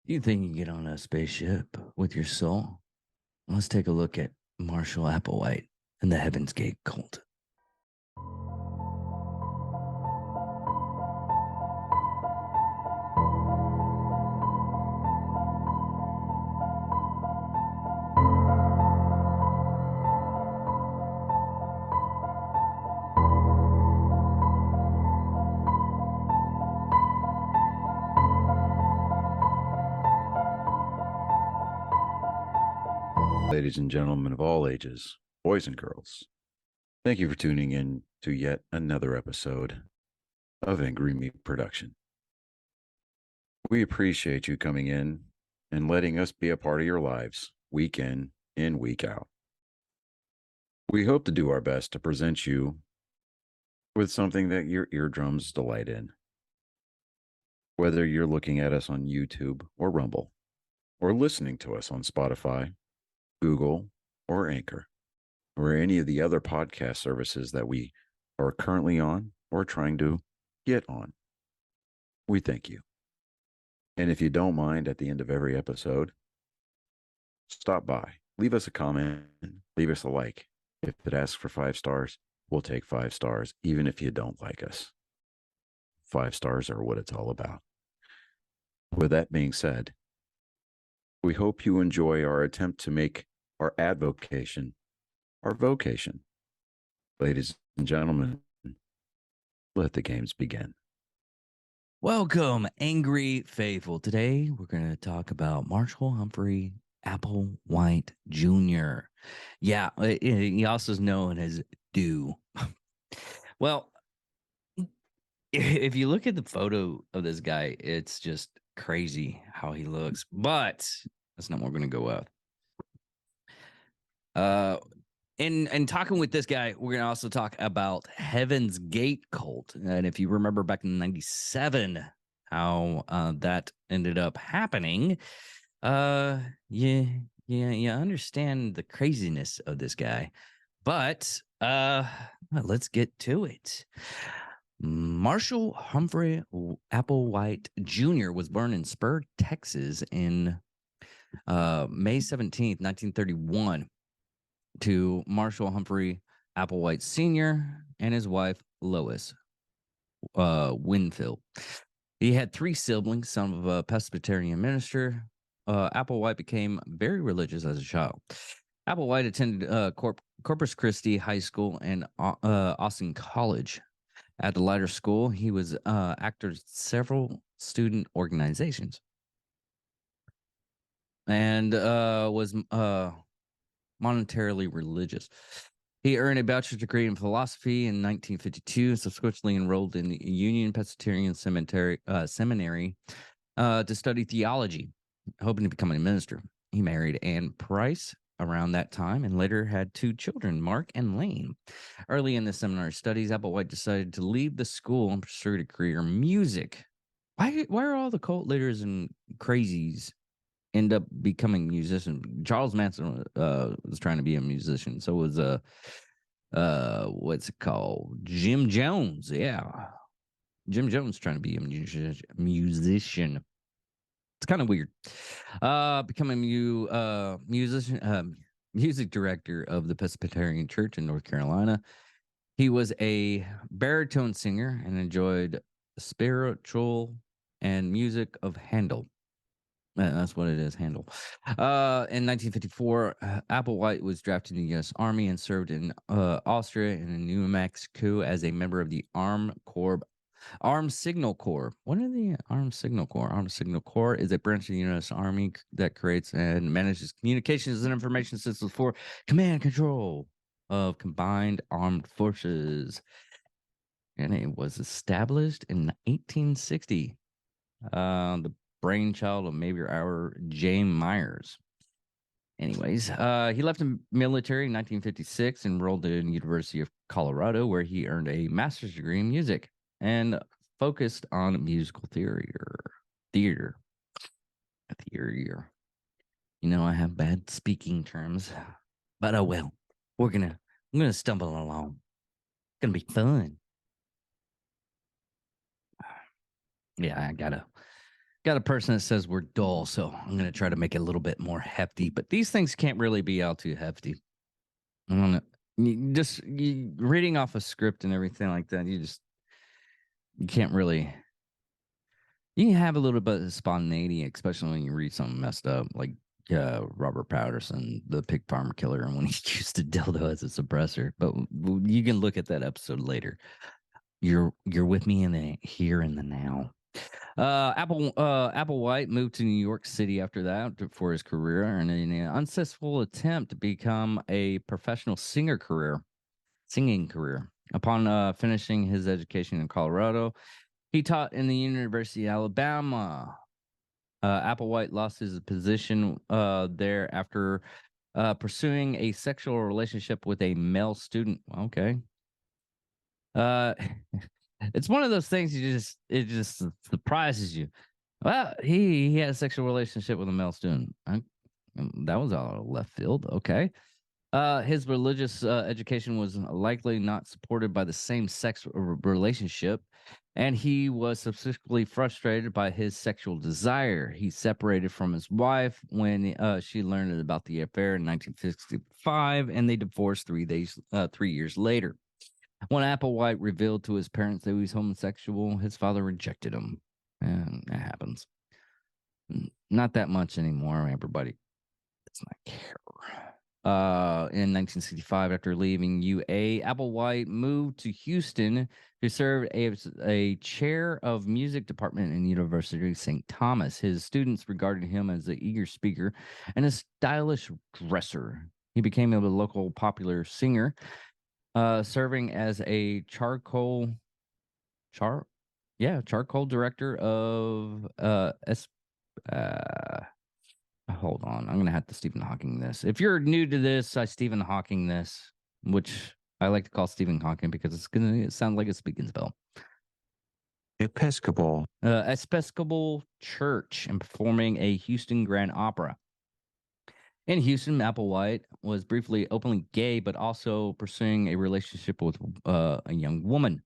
You think you can get on a spaceship with your soul? Let's take a look at Marshall Applewhite and the Heaven's Gate cult. Ladies and gentlemen of all ages, boys and girls, thank you for tuning in to yet another episode of Angry Meat Production. We appreciate you coming in and letting us be a part of your lives week in and week out. We hope to do our best to present you with something that your eardrums delight in. Whether you're looking at us on YouTube or Rumble, or listening to us on Spotify, Google, or Anchor, or any of the other podcast services that we are currently on or trying to get on. We thank you. And if you don't mind, at the end of every episode, stop by, leave us a comment, leave us a like. If it asks for 5 stars, we'll take 5 stars, even if you don't like us. 5 stars are what it's all about. With that being said, we hope you enjoy our attempt to make our advocation our vocation. Ladies and gentlemen, let the games begin. Welcome, Angry Faithful. Today, we're going to talk about Marshall Humphrey Applewhite Jr. Yeah, he also is known as Dew. Well, if you look at the photo of this guy, it's just crazy how he looks. But that's not what we're going to go with. And talking with this guy, we're going to also talk about Heaven's Gate cult. And if you remember back in 97, how that ended up happening, you understand the craziness of this guy. But let's get to it. Marshall Humphrey Applewhite Jr. was born in Spur, Texas in May 17th, 1931. To Marshall Humphrey Applewhite Sr. and his wife, Lois Winfield. He had 3 siblings, son of a Presbyterian minister. Applewhite became very religious as a child. Applewhite attended Corpus Christi High School and Austin College. At the latter school, he was active in several student organizations and was monetarily religious. He earned a bachelor's degree in philosophy in 1952, subsequently enrolled in the Union Presbyterian Seminary to study theology, hoping to become a minister. He married Ann Price around that time and later had 2 children, Mark and Lane. Early in the seminary studies, Applewhite decided to leave the school and pursue a career in music. Why are all the cult leaders and crazies end up becoming musicians? Charles Manson was trying to be a musician. So was what's it called? Jim Jones. Yeah. Jim Jones trying to be a musician. It's kind of weird. Becoming music director of the Presbyterian Church in North Carolina. He was a baritone singer and enjoyed spiritual and music of Handel. That's what it is, Handel. In 1954, Applewhite was drafted in the U.S. Army and served in Austria and in New Mexico as a member of the Armed Signal Corps. What are the Armed Signal Corps? Armed Signal Corps is a branch of the U.S. Army that creates and manages communications and information systems for command and control of combined armed forces. And it was established in 1860. The brainchild of Major our James Myers. Anyways, he left the military in 1956, enrolled in the University of Colorado, where he earned a master's degree in music and focused on musical theater. You know, I have bad speaking terms, but oh well. I'm gonna stumble along. It's gonna be fun. Yeah, I gotta Got a person that says we're dull, so I'm going to try to make it a little bit more hefty. But these things can't really be all too hefty. I don't know. Reading off a script and everything like that, you can't really. You can have a little bit of spontaneity, especially when you read something messed up, like Robert Patterson, the pig farmer killer, and when he used a dildo as a suppressor. But you can look at that episode later. You're with me in the here and the now. Applewhite moved to New York City after that for his career, and in an unsuccessful attempt to become a professional singing career. Upon finishing his education in Colorado, he taught in the University of Alabama. Applewhite lost his position there after pursuing a sexual relationship with a male student. Okay. Uh, it's one of those things it just surprises you. Well, he had a sexual relationship with a male student. That was all left field. Okay. His religious education was likely not supported by the same sex relationship, and he was subsequently frustrated by his sexual desire. He separated from his wife when she learned about the affair in 1965, and they divorced 3 years later. When Applewhite revealed to his parents that he was homosexual, his father rejected him. And that happens. Not that much anymore. Everybody does not care. In 1965, after leaving UA, Applewhite moved to Houston to serve as a chair of music department in University of St. Thomas. His students regarded him as an eager speaker and a stylish dresser. He became a local popular singer, serving as a charcoal director of hold on. I'm gonna have to Stephen Hawking this. If you're new to this, I Stephen Hawking this, which I like to call Stephen Hawking because it's gonna sound like a speaking spell. Episcopal Church and performing a Houston Grand Opera. In Houston, Applewhite was briefly openly gay, but also pursuing a relationship with a young woman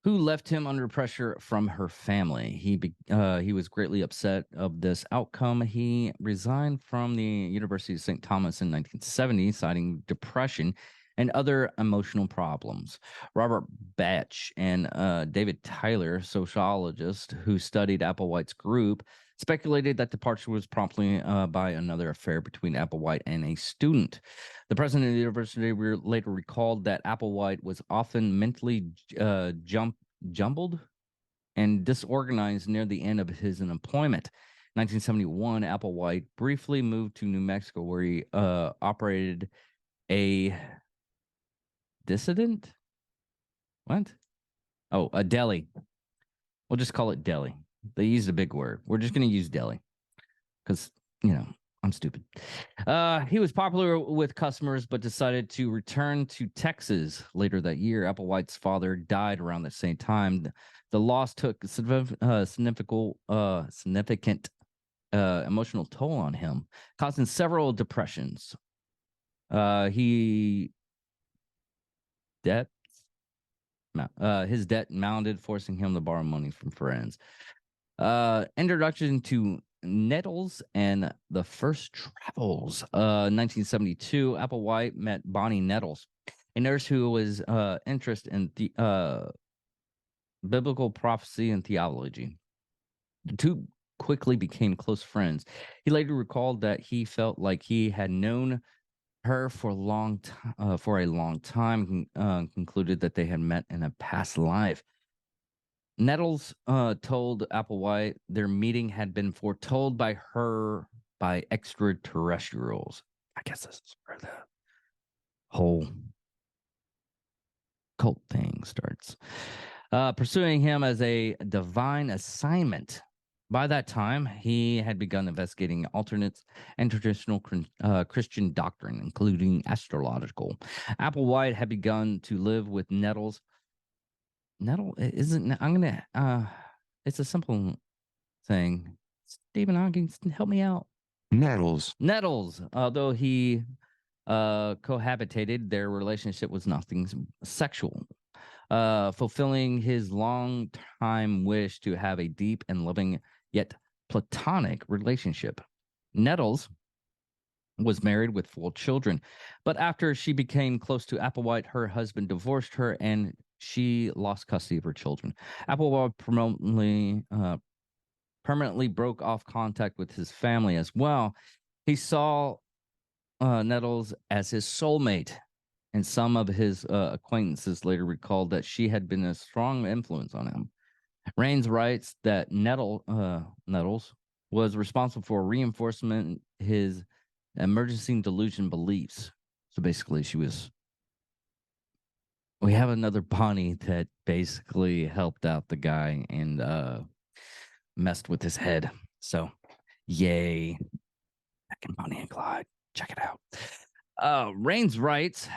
who left him under pressure from her family. He was greatly upset of this outcome. He resigned from the University of St. Thomas in 1970, citing depression and other emotional problems. Robert Batch and David Tyler, sociologist who studied Applewhite's group, speculated that departure was promptly by another affair between Applewhite and a student. The president of the university later recalled that Applewhite was often mentally jumbled and disorganized near the end of his employment. 1971, Applewhite briefly moved to New Mexico, where he operated a dissident. What? Oh, a deli. We'll just call it deli. They used a big word. We're just going to use deli because, I'm stupid. He was popular with customers, but decided to return to Texas later that year. Applewhite's father died around the same time. The loss took significant emotional toll on him, causing several depressions. His debt mounted, forcing him to borrow money from friends. Introduction to Nettles and the First Travels. 1972, Applewhite met Bonnie Nettles, a nurse who was interested in biblical prophecy and theology. The two quickly became close friends. He later recalled that he felt like he had known her for a long time. Concluded that they had met in a past life. Nettles told Applewhite their meeting had been foretold by extraterrestrials. I guess this is where the whole cult thing starts. Pursuing him as a divine assignment. By that time, he had begun investigating alternates and traditional Christian doctrine, including astrological. Applewhite had begun to live with Nettles. Nettle isn't. It's a simple thing. Stephen Hawking, help me out. Nettles. Although he cohabitated, their relationship was nothing sexual. Fulfilling his long time wish to have a deep and loving yet platonic relationship. Nettles was married with 4 children, but after she became close to Applewhite, her husband divorced her and she lost custody of her children. Applewhite permanently broke off contact with his family as well. He saw Nettles as his soulmate, and some of his acquaintances later recalled that she had been a strong influence on him. Raines writes that Nettles was responsible for reinforcement his emergency delusion beliefs. So basically, we have another Bonnie that basically helped out the guy and messed with his head. So, yay. Back in Bonnie and Clyde. Check it out. Raines writes,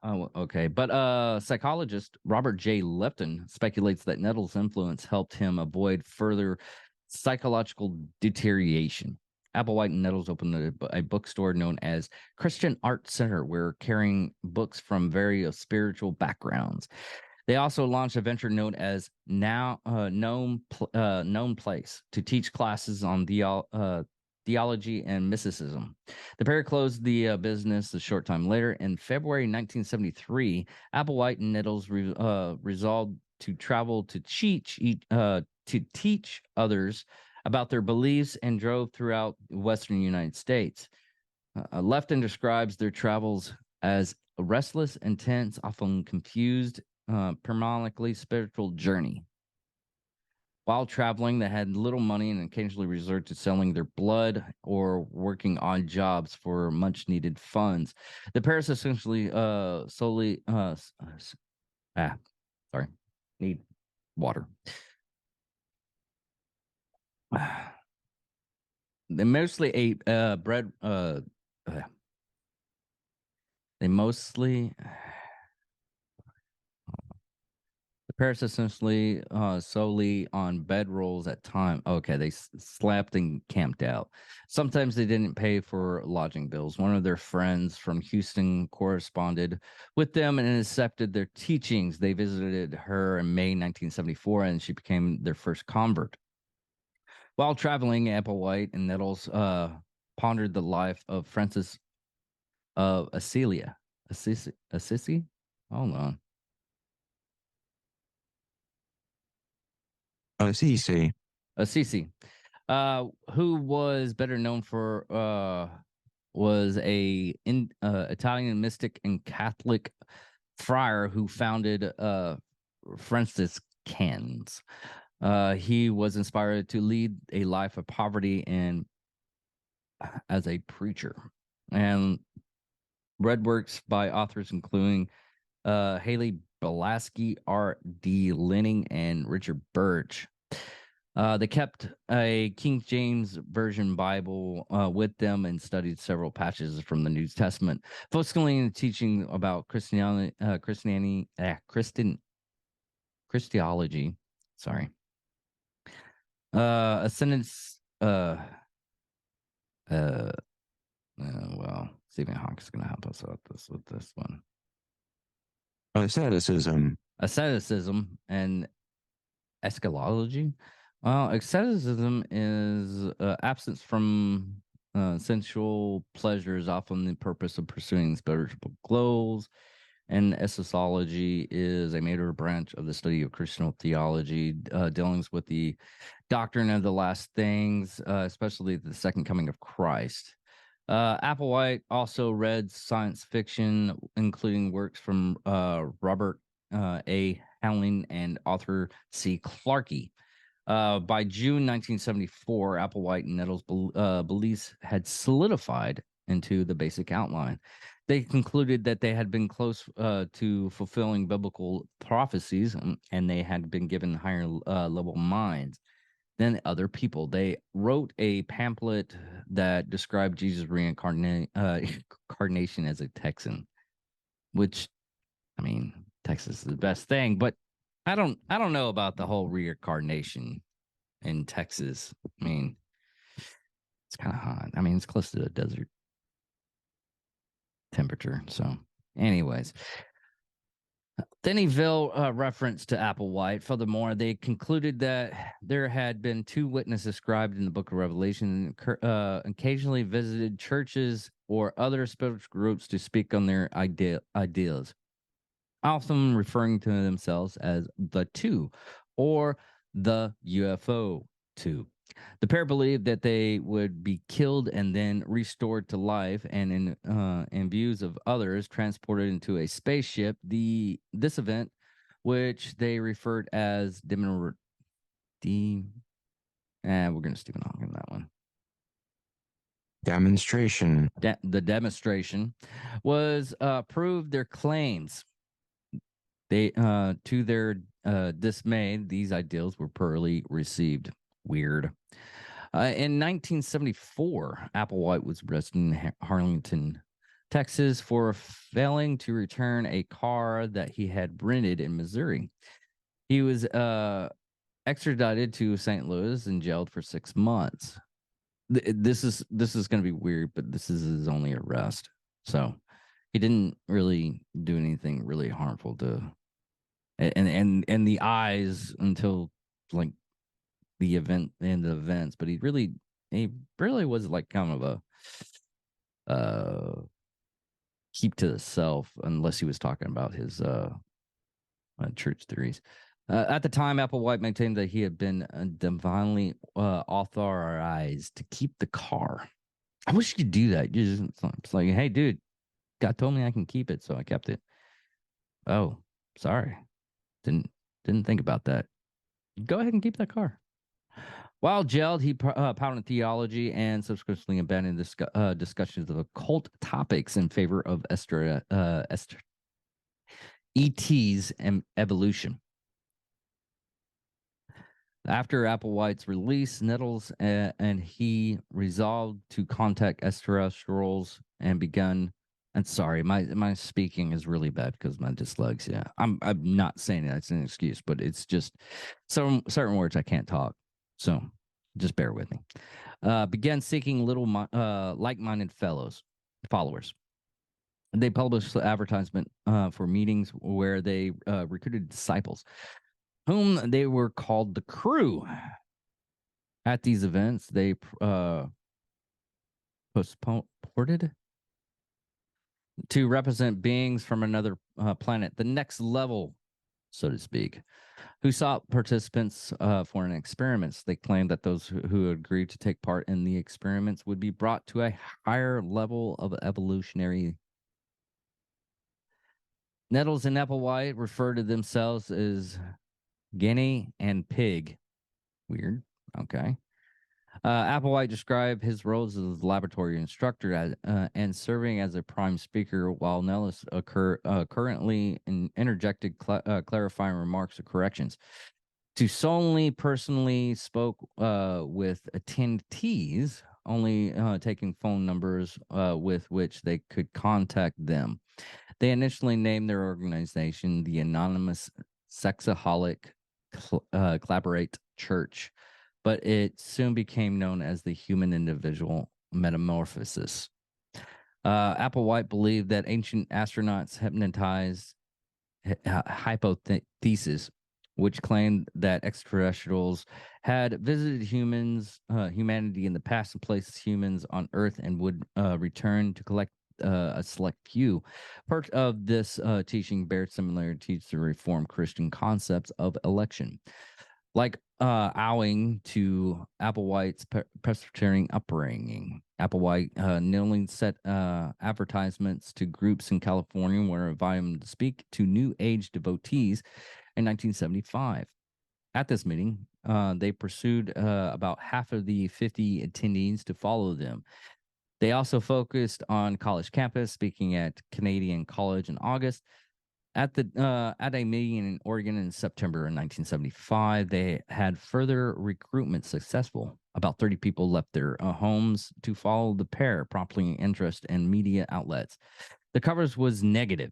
oh, okay, but psychologist Robert J. Lepton speculates that Nettles' influence helped him avoid further psychological deterioration. Applewhite and Nettles opened a bookstore known as Christian Art Center, where carrying books from various spiritual backgrounds. They also launched a venture known as Known Place to teach classes on theology and mysticism. The pair closed the business a short time later. In February 1973, Applewhite and Nettles resolved to travel to teach others about their beliefs and drove throughout the Western United States. Lefton describes their travels as a restless, intense, often confused, permanently spiritual journey. While traveling, they had little money and occasionally resorted to selling their blood or working odd jobs for much needed funds. The pair essentially need water. They mostly ate bread. They mostly. The Paris essentially solely on bedrolls at time. Okay, they slept and camped out. Sometimes they didn't pay for lodging bills. One of their friends from Houston corresponded with them and accepted their teachings. They visited her in May 1974, and she became their first convert. While traveling, Applewhite and Nettles pondered the life of Francis of Assisi? Hold on. Assisi. Assisi, who was better known for was a Italian mystic and Catholic friar who founded Franciscans. He was inspired to lead a life of poverty and as a preacher, and read works by authors including Haley Belaski, R.D. Linning, and Richard Birch. They kept a King James Version Bible with them and studied several passages from the New Testament, focusing on teaching about Christiology. Sorry. Ascendance. Well, Stephen Hawking's going to help us out with this one. Asceticism. Asceticism and eschatology. Asceticism is absence from sensual pleasures, often the purpose of pursuing spiritual goals. And eschatology is a major branch of the study of Christian theology, dealing with the doctrine of the last things, especially the second coming of Christ. Applewhite also read science fiction, including works from Robert A. Howling and Arthur C. Clarke. By June 1974, Applewhite and Nettles' beliefs had solidified into the basic outline. They concluded that they had been close to fulfilling biblical prophecies, and they had been given higher level minds than other people. They wrote a pamphlet that described Jesus' reincarnation as a Texan, which, I mean, Texas is the best thing, but I don't know about the whole reincarnation in Texas. I mean, it's kind of hot. I mean, it's close to the desert temperature. So, anyways, Then he veiled reference to Applewhite. Furthermore, they concluded that there had been two witnesses described in the book of Revelation, occasionally visited churches or other spiritual groups to speak on their ideas, often referring to themselves as the two or the UFO two. The pair believed that they would be killed and then restored to life, and in views of others, transported into a spaceship. This event, which they referred as we're gonna Stephen Hawking that one. Demonstration. The demonstration was proved their claims. They to their dismay, these ideals were poorly received. Weird. In 1974, Applewhite was arrested in Harlingen, Texas, for failing to return a car that he had rented in Missouri. He was extradited to St. Louis and jailed for 6 months. This is going to be weird, but this is his only arrest. So he didn't really do anything really harmful to and the eyes until like the events, but he really was like kind of a keep to himself, unless he was talking about his church theories. At the time, Applewhite maintained that he had been divinely authorized to keep the car. I wish you could do that. It's like, hey, dude, God told me I can keep it, so I kept it. Oh, sorry, didn't think about that. Go ahead and keep that car. While jailed, he pounded theology and subsequently abandoned discussions of occult topics in favor of ETs and evolution. After Applewhite's release, Nettles and he resolved to contact extraterrestrials and begun. And sorry, my speaking is really bad because my dyslexia. I'm not saying that's an excuse, but it's just some certain words I can't talk. So just bear with me. Began seeking little like-minded followers. They published advertisement for meetings where they recruited disciples, whom they were called the crew. At these events, they purported to represent beings from another planet, the next level, so to speak, who sought participants for an experiments. They claimed that those who agreed to take part in the experiments would be brought to a higher level of evolutionary. Nettles and Applewhite refer to themselves as guinea and pig. Weird. Okay. Applewhite described his roles as laboratory instructor and serving as a prime speaker, while Nellis currently interjected clarifying remarks or corrections. To solely personally spoke with attendees, only taking phone numbers with which they could contact them. They initially named their organization the Anonymous Sexaholic Collaborate Church, but it soon became known as the Human Individual Metamorphosis. Applewhite believed that ancient astronauts hypnotized hypothesis, which claimed that extraterrestrials had visited humanity in the past and placed humans on Earth and would return to collect a select few. Part of this teaching bears similarities to Reformed Christian concepts of election, like owing to Applewhite's Presbyterian upbringing. Applewhite nearly set advertisements to groups in California where invited him to speak to New Age devotees in 1975. At this meeting, they pursued about half of the 50 attendees to follow them. They also focused on college campus, speaking at Canadian College in August. At a meeting in Oregon in September of 1975, they had further recruitment successful. About 30 people left their homes to follow the pair, prompting interest in media outlets. The coverage was negative.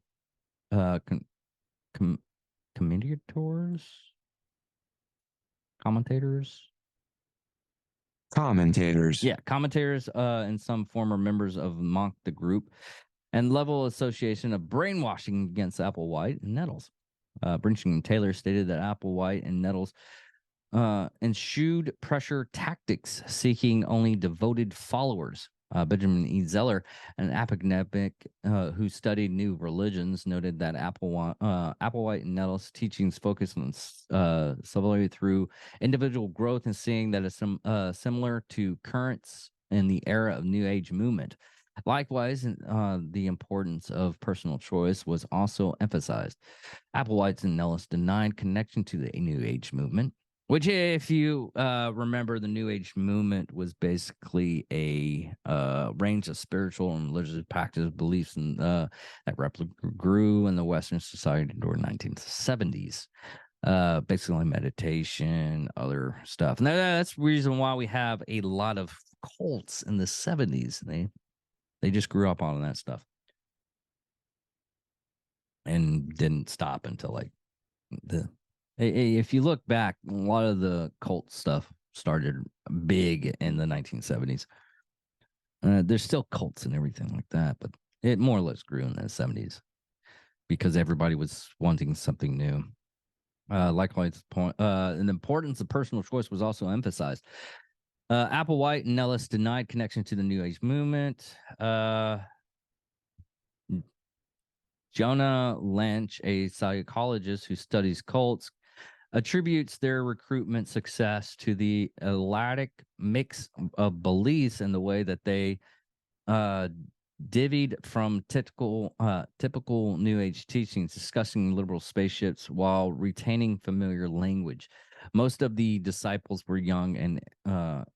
Commentators. Yeah, commentators and some former members of mocked the group and level association of brainwashing against Applewhite and Nettles. Brinching Taylor stated that Applewhite and Nettles ensued pressure tactics, seeking only devoted followers. Benjamin E. Zeller, an academic who studied new religions, noted that Applewhite and Nettles' teachings focus on civility through individual growth, and seeing that it's similar to currents in the era of New Age movement. Likewise, the importance of personal choice was also emphasized. Applewhite and Nellis denied connection to the New Age movement, which, if you remember, the New Age movement was basically a range of spiritual and religious practice beliefs that grew in the Western society during the 1970s. Basically meditation, other stuff. And that's the reason why we have a lot of cults in the 70s. They just grew up on that stuff and didn't stop until like if you look back, a lot of the cult stuff started big in the 1970s. There's still cults and everything like that, but it more or less grew in the 70s because everybody was wanting something new. Likewise, the importance of personal choice was also emphasized. Applewhite and Nellis denied connection to the New Age movement. Jonah Lynch, a psychologist who studies cults, attributes their recruitment success to the erratic mix of beliefs and the way that they divvied from typical New Age teachings, discussing liberal spaceships while retaining familiar language. Most of the disciples were young and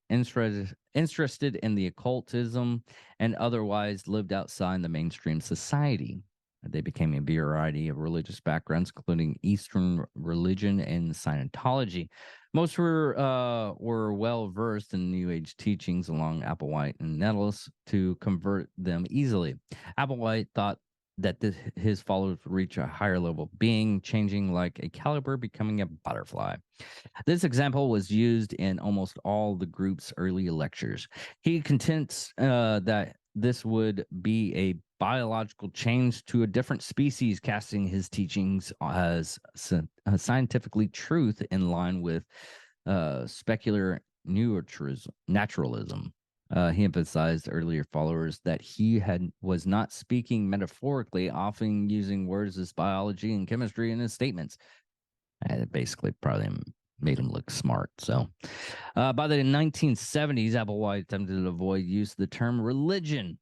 interested in the occultism and otherwise lived outside the mainstream society. They became a variety of religious backgrounds, including Eastern religion and Scientology. Most were well versed in New Age teachings, along Applewhite and Nettles, to convert them easily. Applewhite thought that his followers would reach a higher level of being, changing like a caliber, becoming a butterfly. This example was used in almost all the group's early lectures. He contends that this would be a biological change to a different species, casting his teachings as scientifically truth in line with specular naturalism. He emphasized earlier followers that he was not speaking metaphorically, often using words as biology and chemistry in his statements. It basically probably made him look smart. So by the 1970s, Applewhite attempted to avoid use of the term religion,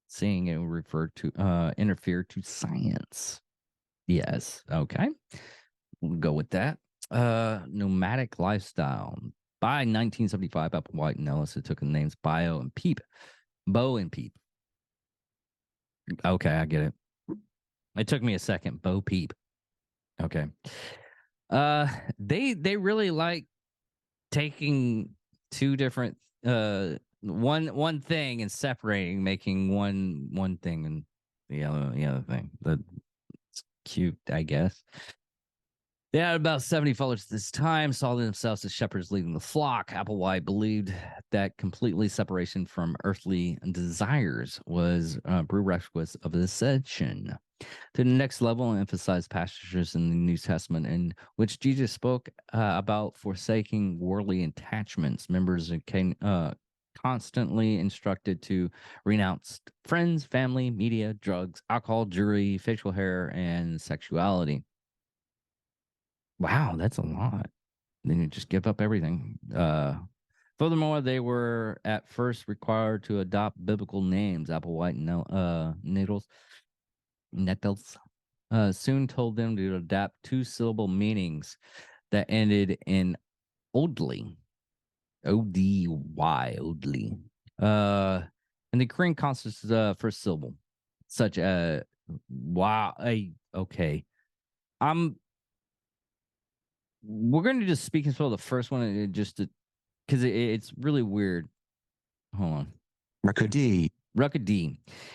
seeing it referred to interfere to science. Yes, okay. We'll go with that. Nomadic lifestyle. By 1975, Applewhite and Ellis took the names Bio and Peep. Bo and Peep. Okay, I get it. It took me a second. Bo Peep. Okay. They really like taking two different one thing and separating, making one thing and the other thing. That's cute, I guess. They had about 70 followers at this time, saw themselves as shepherds leading the flock. Applewhite believed that completely separation from earthly desires was prerequisite of ascension to the next level, and emphasized passages in the New Testament in which Jesus spoke about forsaking worldly attachments. Members came constantly instructed to renounce friends, family, media, drugs, alcohol, jewelry, facial hair, and sexuality. Wow, that's a lot. Then you just give up everything. Furthermore, they were at first required to adopt biblical names. Applewhite and Nettles soon told them to adapt two-syllable meanings that ended in Odly, O-D-Y, Odly. And the Korean constitutes the first syllable, such as wow. Okay, we're going to just speak and spell the first one just because it's really weird. Hold on. Ruckody.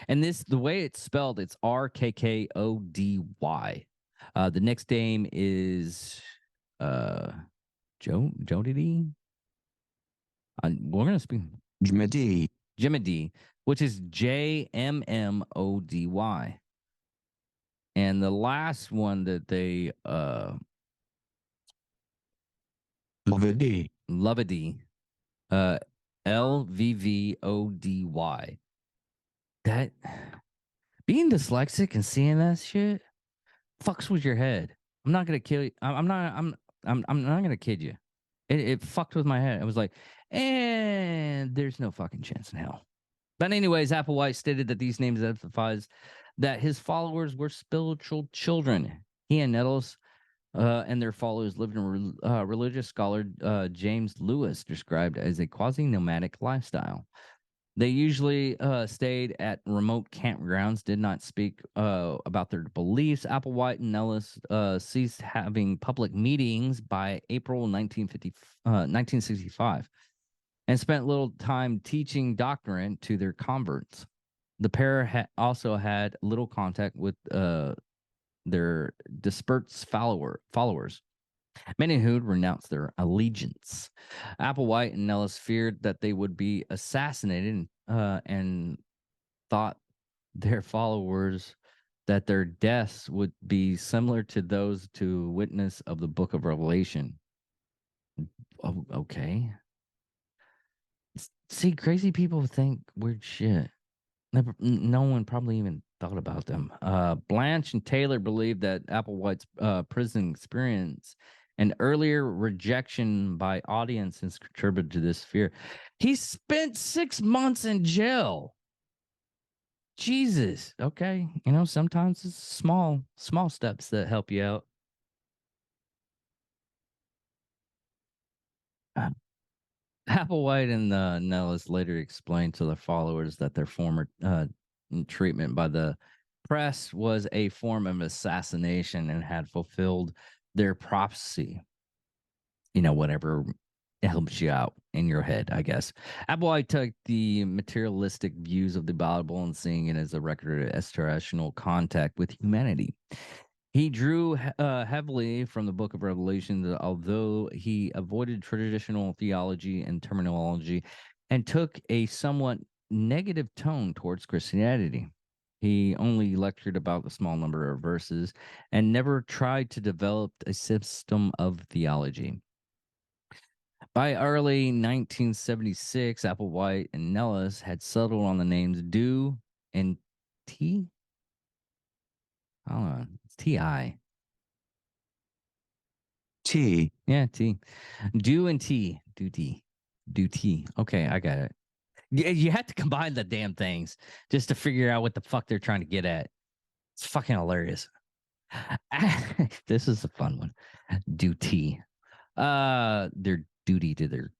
And the way it's spelled, it's Rkkody. The next name is Jodidi. We're gonna speak Jimmy, which is Jmmody. And the last one that they Lovedy. Lovedy, Lvvody. That being dyslexic and seeing that shit fucks with your head. I'm not gonna kill you. I'm not gonna kid you. It fucked with my head. I was like, and there's no fucking chance in hell. But anyways, Applewhite stated that these names emphasize that his followers were spiritual children. He and Nettles and their followers lived in religious scholar James Lewis described as a quasi-nomadic lifestyle. They usually stayed at remote campgrounds, did not speak about their beliefs. Applewhite and Nellis ceased having public meetings by April 1965 and spent little time teaching doctrine to their converts. The pair also had little contact with their dispersed followers, many who renounced their allegiance. Applewhite and Nellis feared that they would be assassinated and thought their followers that their deaths would be similar to those to witness of the book of Revelation. Oh, okay. See, crazy people think weird shit. No one probably even thought about them. Blanche and Taylor believed that Applewhite's prison experience and earlier rejection by audiences contributed to this fear. He spent 6 months in jail. Jesus. Okay. Sometimes it's small steps that help you out. Applewhite and Nellis later explained to their followers that their former treatment by the press was a form of assassination and had fulfilled their prophecy. Whatever helps you out in your head, I guess. Applewhite took the materialistic views of the Bible and seeing it as a record of extraterrestrial contact with humanity. He drew heavily from the book of Revelation, although he avoided traditional theology and terminology and took a somewhat negative tone towards Christianity. He only lectured about a small number of verses and never tried to develop a system of theology. By early 1976, Applewhite and Nellis had settled on the names Do and T. Hold on, it's T.I. T. Yeah, T. Do and T. Do T. Do T. Okay, I got it. You have to combine the damn things just to figure out what the fuck they're trying to get at. It's fucking hilarious. This is a fun one. Do T. Their duty to their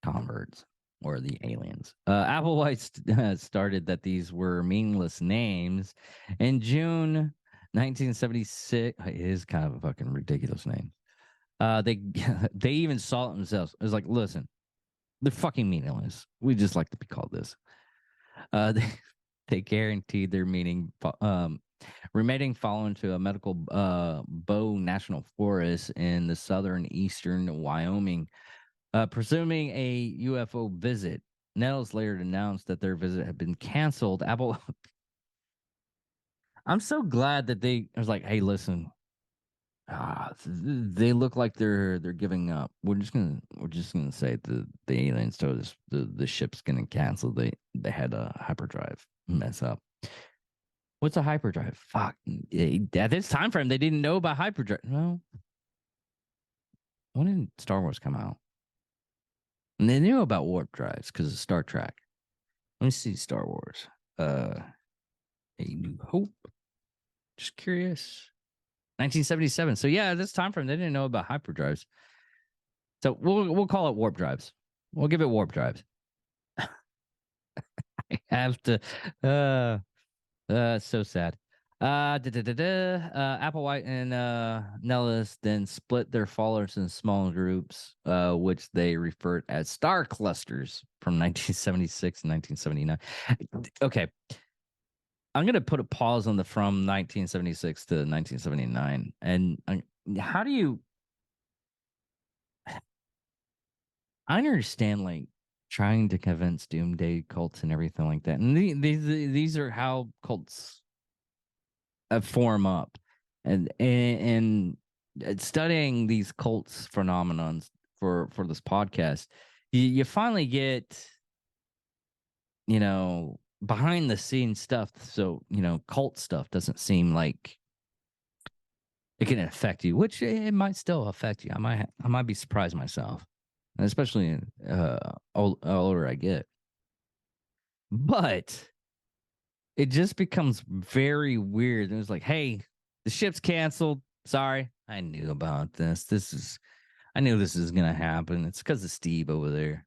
converts or the aliens. Applewhite started that these were meaningless names. In June 1976, it is kind of a fucking ridiculous name. They they even saw it themselves. It was like, listen, they're fucking meaningless. We just like to be called this. They guaranteed their meaning. Remaining fallen to a medical Bow National Forest in the southern eastern Wyoming, presuming a UFO visit. Nettles later announced that their visit had been canceled. I'm so glad that I was like, hey, listen, they look like they're giving up. We're just gonna say the aliens told us the ship's gonna cancel. They had a hyperdrive mess up. What's a hyperdrive? Fuck. At this time frame, they didn't know about hyperdrive. No. When did Star Wars come out? And they knew about warp drives because of Star Trek. Let me see Star Wars. A New Hope. Just curious. 1977. So yeah, this time frame, they didn't know about hyperdrives. So we'll call it warp drives. We'll give it warp drives. I have to. So sad. Applewhite and Nellis then split their followers in small groups, which they referred as star clusters from 1976 and 1979. Okay. I'm going to put a pause on the from 1976 to 1979. And how do you. I understand, like, trying to convince doomsday cults and everything like that. And these are how cults form up. and studying these cults phenomenons for this podcast, you finally get, behind the scenes stuff. So, cult stuff doesn't seem like it can affect you, which it might still affect you. I might be surprised myself, and especially older I get. But it just becomes very weird. And it's like, hey, the ship's canceled. Sorry, I knew about this. I knew this is gonna happen. It's because of Steve over there.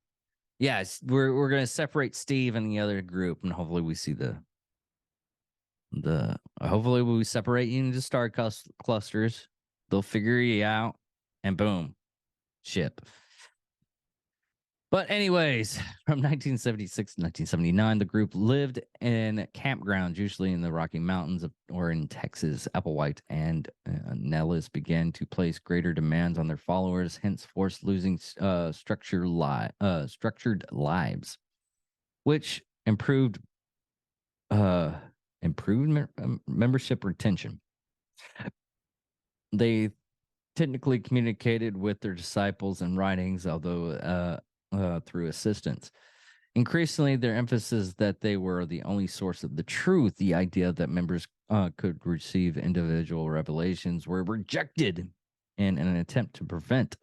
Yeah, we're gonna separate Steve and the other group, and hopefully we see hopefully we separate you into star clusters. They'll figure you out, and boom, ship. But anyways, from 1976 to 1979, the group lived in campgrounds, usually in the Rocky Mountains or in Texas. Applewhite and Nellis began to place greater demands on their followers, henceforth losing structured lives, which improved membership retention. They technically communicated with their disciples in writings, although through assistance. Increasingly, their emphasis that they were the only source of the truth, the idea that members could receive individual revelations, were rejected in an attempt to prevent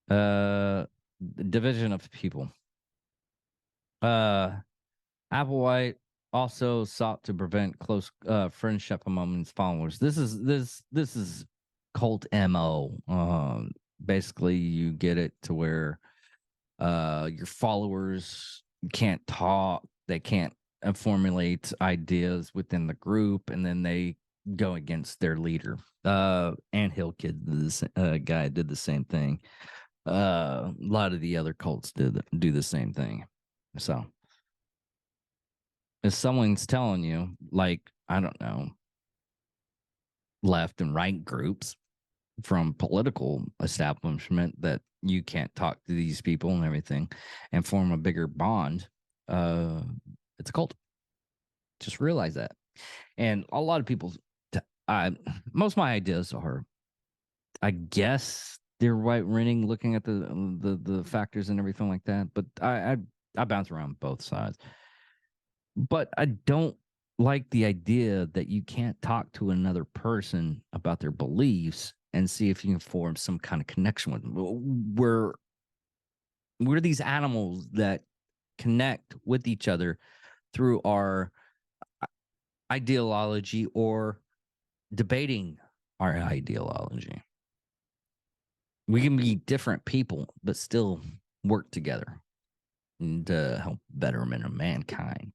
division of people. Applewhite also sought to prevent close friendship among his followers. This is cult MO. Basically, you get it to where your followers can't talk, they can't formulate ideas within the group, and then they go against their leader. And Hill Kid, this guy, did the same thing. A lot of the other cults do the same thing. So if someone's telling you, like, I don't know, left and right groups from political establishment, that you can't talk to these people and everything and form a bigger bond, it's a cult. Just realize that. And a lot of people, most of my ideas are, I guess they're right-leaning, looking at the factors and everything like that. But I bounce around both sides. But I don't like the idea that you can't talk to another person about their beliefs and see if you can form some kind of connection with them. We're these animals that connect with each other through our ideology or debating our ideology. We can be different people, but still work together and help betterment of mankind.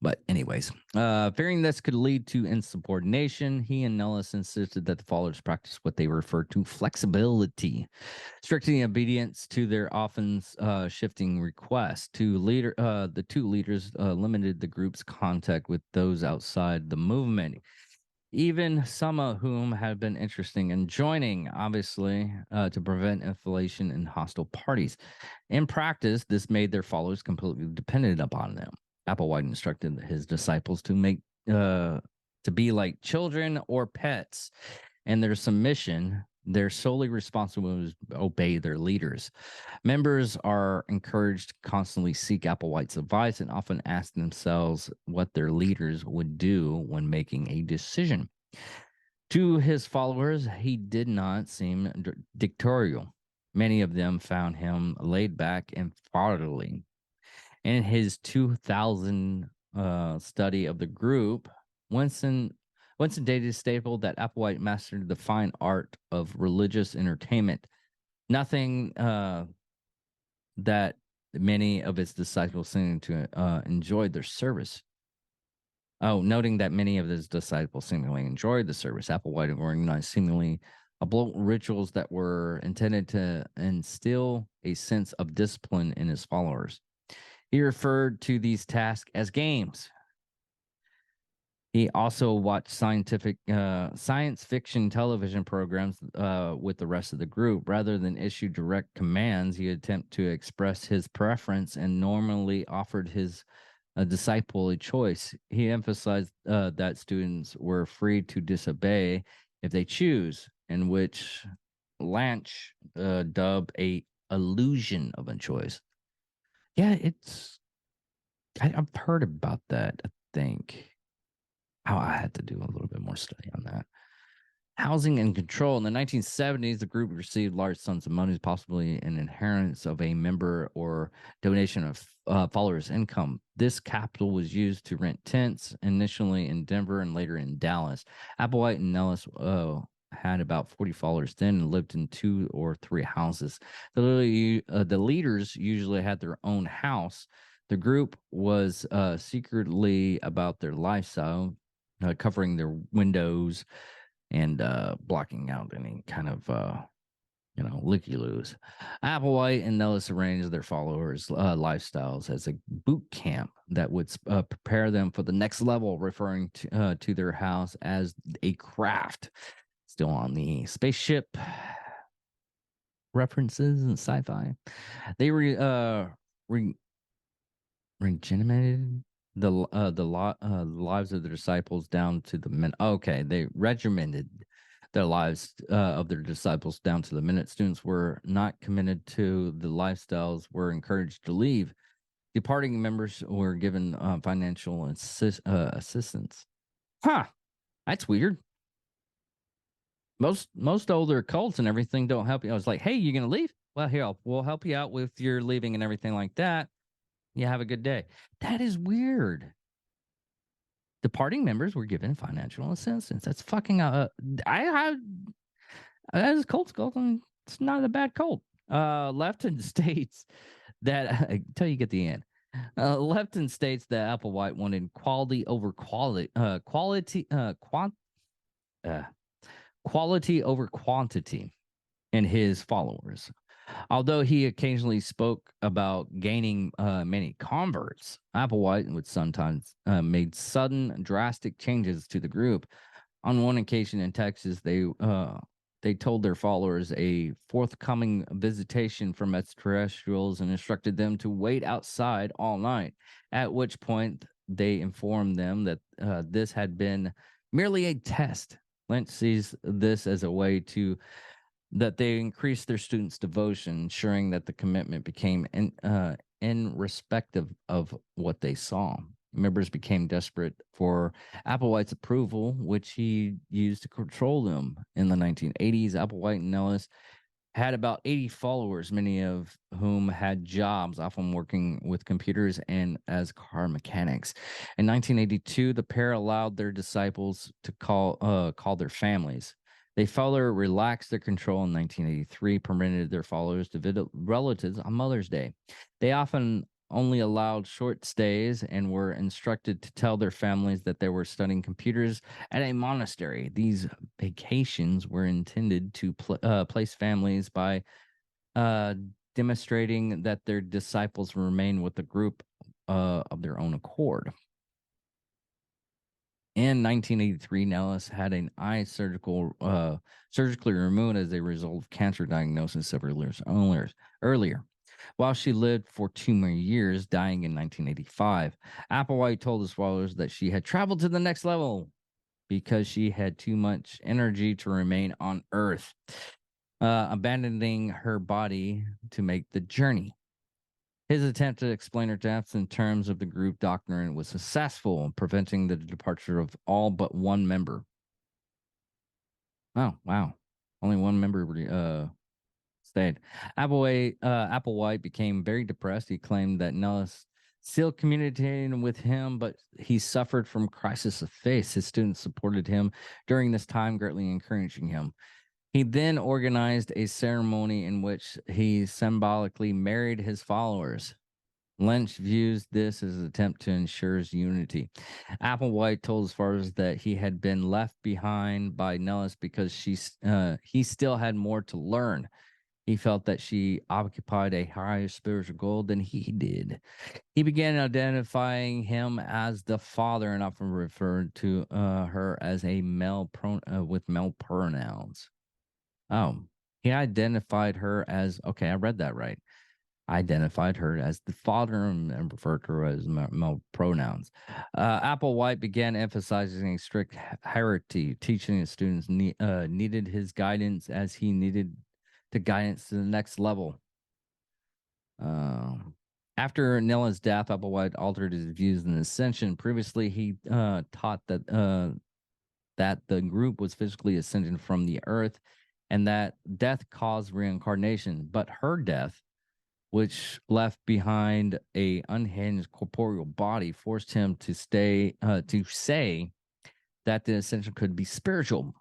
But anyways, fearing this could lead to insubordination, he and Nellis insisted that the followers practice what they refer to flexibility, strictly obedience to their often shifting requests. The two leaders limited the group's contact with those outside the movement, even some of whom had been interested in joining, obviously, to prevent inflation in hostile parties. In practice, this made their followers completely dependent upon them. Applewhite instructed his disciples to be like children or pets, and their submission, they're solely responsible to obey their leaders. Members are encouraged to constantly seek Applewhite's advice and often ask themselves what their leaders would do when making a decision. To his followers, he did not seem dictatorial. Many of them found him laid back and fatherly. In his 2000 study of the group, Winston Davis stated that Applewhite mastered the fine art of religious entertainment, nothing that many of his disciples seemed to enjoyed their service. Noting that many of his disciples seemingly enjoyed the service, Applewhite organized seemingly occult rituals that were intended to instill a sense of discipline in his followers. He referred to these tasks as games. He also watched science fiction television programs with the rest of the group. Rather than issue direct commands, he attempted to express his preference and normally offered his a disciple a choice. He emphasized that students were free to disobey if they choose, in which Lanch dubbed a illusion of a choice. Yeah, I've heard about that. I think I had to do a little bit more study on that. Housing and control. In the 1970s, the group received large sums of money, possibly an inheritance of a member or donation of followers' income. This capital was used to rent tents, initially in Denver and later in Dallas. Applewhite and Nellis had about 40 followers then and lived in 2 or 3 houses. The leaders usually had their own house. The group was secretly about their lifestyle, covering their windows and blocking out any kind of looky-loos. Applewhite and Nellis arranged their followers' lifestyles as a boot camp that would prepare them for the next level, referring to their house as a craft. Still on the spaceship references and sci-fi. They regimented the lives of the disciples down to the minute. Okay, they regimented their lives of their disciples down to the minute. Students were not committed to the lifestyles, were encouraged to leave. Departing members were given financial assistance. Huh, that's weird. Most older cults and everything don't help you. I was like, hey, you gonna leave? Well, here, we'll help you out with your leaving and everything like that. You have a good day. That is weird. Departing members were given financial assistance. That's fucking I as a cult, it's not a bad cult. Lefton states that until you get the end. Lefton states that Applewhite wanted quality over quality, quality over quantity in his followers. Although he occasionally spoke about gaining many converts, Applewhite would sometimes made sudden, drastic changes to the group. On one occasion in Texas, they told their followers a forthcoming visitation from extraterrestrials and instructed them to wait outside all night. At which point, they informed them that this had been merely a test. Lynch sees this as a way to that they increased their students' devotion, ensuring that the commitment became in respective of what they saw. Members became desperate for Applewhite's approval, which he used to control them. In the 1980s, Applewhite and Nellis had about 80 followers, many of whom had jobs, often working with computers and as car mechanics. In 1982, the pair allowed their disciples to call their families. They further relaxed their control in 1983, permitted their followers to visit relatives on Mother's Day. They often only allowed short stays and were instructed to tell their families that they were studying computers at a monastery. These vacations were intended to place families by demonstrating that their disciples remain with the group of their own accord. In 1983, Nellis had an eye surgically removed as a result of cancer diagnosis several years earlier. While she lived for 2 more years, dying in 1985, Applewhite told his followers that she had traveled to the next level because she had too much energy to remain on Earth, abandoning her body to make the journey. His attempt to explain her deaths in terms of the group doctrine was successful in preventing the departure of all but one member. Oh, wow. Only one member stayed. Applewhite became very depressed. He claimed that Nellis still communicated with him, but he suffered from crisis of faith. His students supported him during this time, greatly encouraging him. He then organized a ceremony in which he symbolically married his followers. Lynch views this as an attempt to ensure his unity. Applewhite told his followers that he had been left behind by Nellis because he still had more to learn. He felt that she occupied a higher spiritual goal than he did. He began identifying him as the father and often referred to her as a with male pronouns. Oh, he identified her as, okay, I read that right. identified her as the father and referred to her as male pronouns. Applewhite began emphasizing a strict hierarchy, teaching his students needed his guidance as he needed the guidance to the next level. After Nella's death, Applewhite altered his views in Ascension. Previously, he taught that the group was physically ascended from the earth and that death caused reincarnation. But her death, which left behind a unhinged corporeal body, forced him to say that the ascension could be spiritual.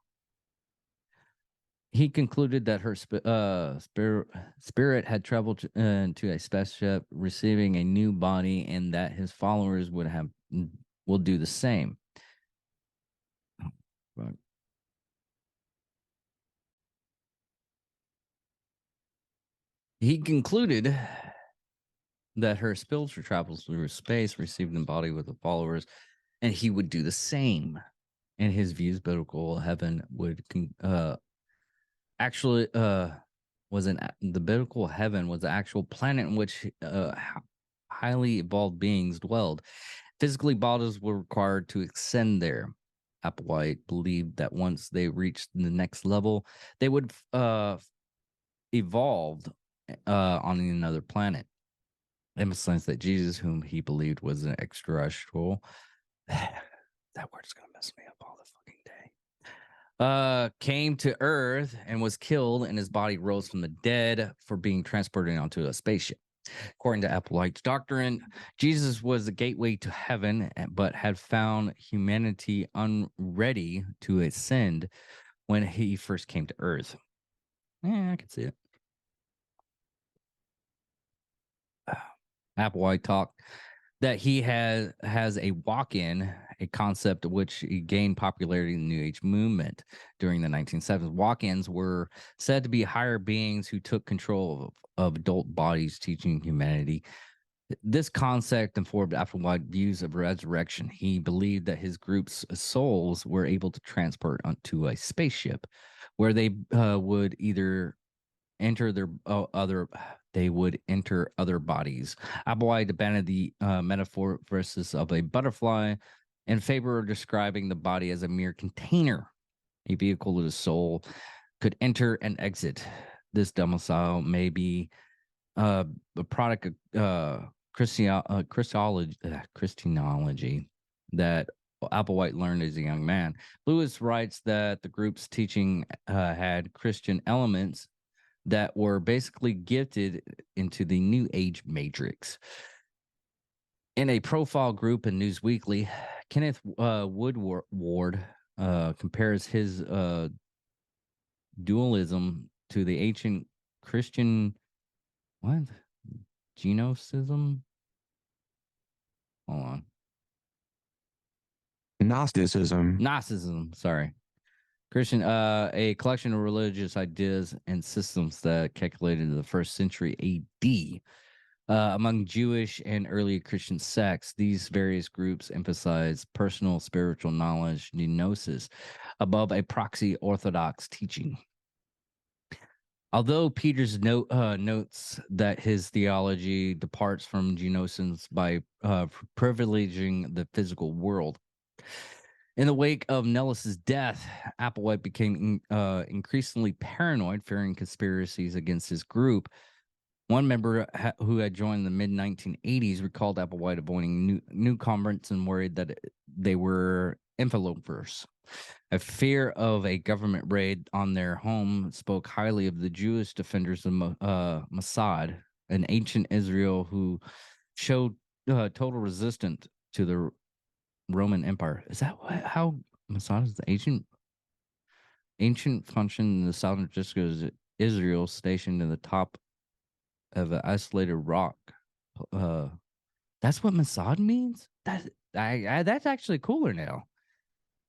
He concluded that her spirit had traveled to a spaceship, receiving a new body, and that his followers will do the same. Right. He concluded that her spiritual travels through space, received a body with the followers, and he would do the same. In his views, biblical heaven would actually the biblical heaven was the actual planet in which highly evolved beings dwelled. Physically, bodies were required to ascend there. Applewhite believed that once they reached the next level, they would evolve on another planet. Emphasized that Jesus, whom he believed was an extraterrestrial, that word's gonna mess me up all the fucking day. Came to Earth and was killed, and his body rose from the dead for being transported onto a spaceship. According to Applewhite's doctrine, Jesus was the gateway to heaven, but had found humanity unready to ascend when he first came to Earth. Yeah, I can see it. Applewhite talked that he has a walk-in, a concept of which he gained popularity in the New Age movement during the 1970s. Walk-ins were said to be higher beings who took control of adult bodies, teaching humanity. This concept informed Applewhite's views of resurrection. He believed that his group's souls were able to transport onto a spaceship, where they would either enter other bodies. Applewhite abandoned the metaphor versus of a butterfly in favor of describing the body as a mere container, a vehicle that the soul could enter and exit. This domicile may be a product of Christology that Applewhite learned as a young man. Lewis writes that the group's teaching had Christian elements that were basically gifted into the New Age matrix. In a profile group in Newsweekly, Kenneth Woodward compares his dualism to the ancient Christian Gnosticism. Hold on. Gnosticism, sorry. Christian, a collection of religious ideas and systems that calculated in the first century AD. Among Jewish and early Christian sects, these various groups emphasize personal spiritual knowledge, gnosis, above a proxy orthodox teaching. Although Peters notes that his theology departs from gnosis by privileging the physical world. In the wake of Nellis's death, Applewhite became increasingly paranoid, fearing conspiracies against his group. One member who had joined in the mid-1980s recalled Applewhite avoiding new converts and worried that they were interlopers. A fear of a government raid on their home spoke highly of the Jewish defenders of Mossad, an ancient Israel who showed total resistance to the Roman Empire. Is that how Mossad is the ancient function in the southern district of Israel, stationed in the top of an isolated rock? That's what Mossad means. That's actually cooler now,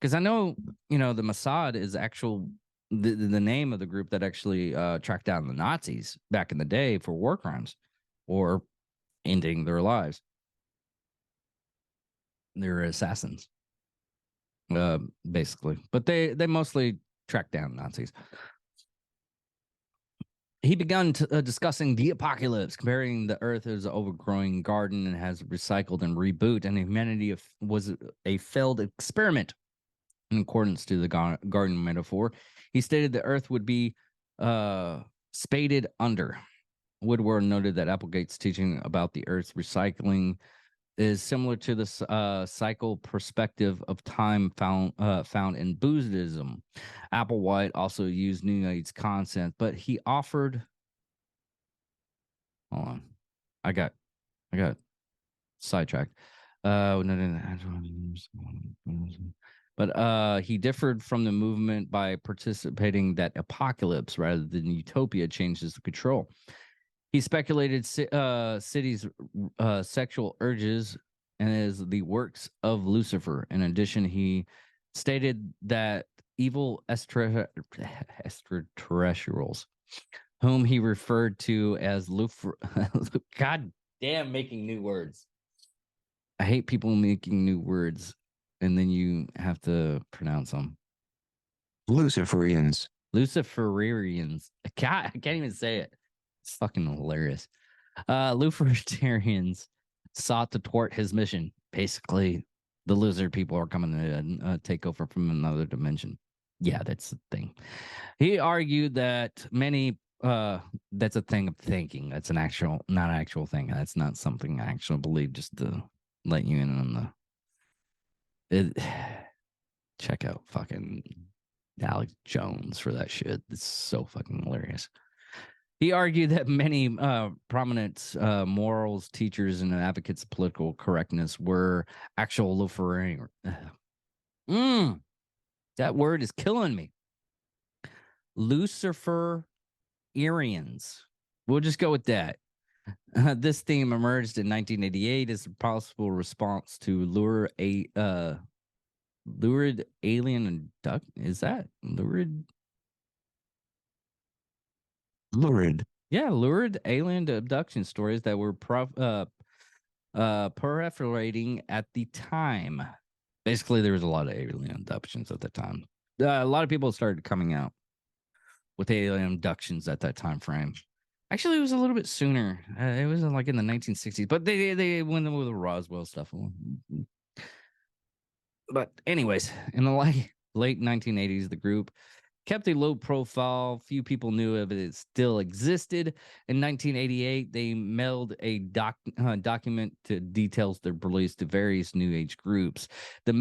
because I know the Mossad is the name of the group that actually tracked down the Nazis back in the day for war crimes or ending their lives. They're assassins, basically, but they mostly track down Nazis. He began discussing the apocalypse, comparing the Earth as an overgrowing garden and has recycled and reboot, and humanity was a failed experiment. In accordance to the garden metaphor, he stated the Earth would be spaded under. Woodward noted that Applegate's teaching about the Earth's recycling is similar to the cycle perspective of time found in Buddhism. Applewhite also used New Age concept, but he offered. Hold on, I got sidetracked. But he differed from the movement by participating that apocalypse rather than utopia changes the control. He speculated cities' sexual urges and as the works of Lucifer. In addition, he stated that evil extraterrestrials, whom he referred to as Lucifer. God damn, making new words. I hate people making new words and then you have to pronounce them. Luciferians. Luciferians. I can't even say it. It's fucking hilarious. Luciferians sought to thwart his mission. Basically, the lizard people are coming to take over from another dimension. Yeah, that's the thing. He argued that many that's a thing of thinking. That's not an actual thing. That's not something I actually believe, just to let you in on check out fucking Alex Jones for that shit. It's so fucking hilarious. He argued that many prominent morals teachers and advocates of political correctness were actual Luciferian. That word is killing me. Luciferians. We'll just go with that. This theme emerged in 1988 as a possible response to lurid alien abduct. Is that lurid? Lurid. Yeah, lurid alien abduction stories that were proliferating at the time. Basically, there was a lot of alien abductions at the time. A lot of people started coming out with alien abductions at that time frame. Actually, it was a little bit sooner. It was like in the 1960s, but they went with the Roswell stuff. But anyways, in the late 1980s, the group kept a low profile. Few people knew if it still existed. In 1988, they mailed a document to details their beliefs to various New Age groups. The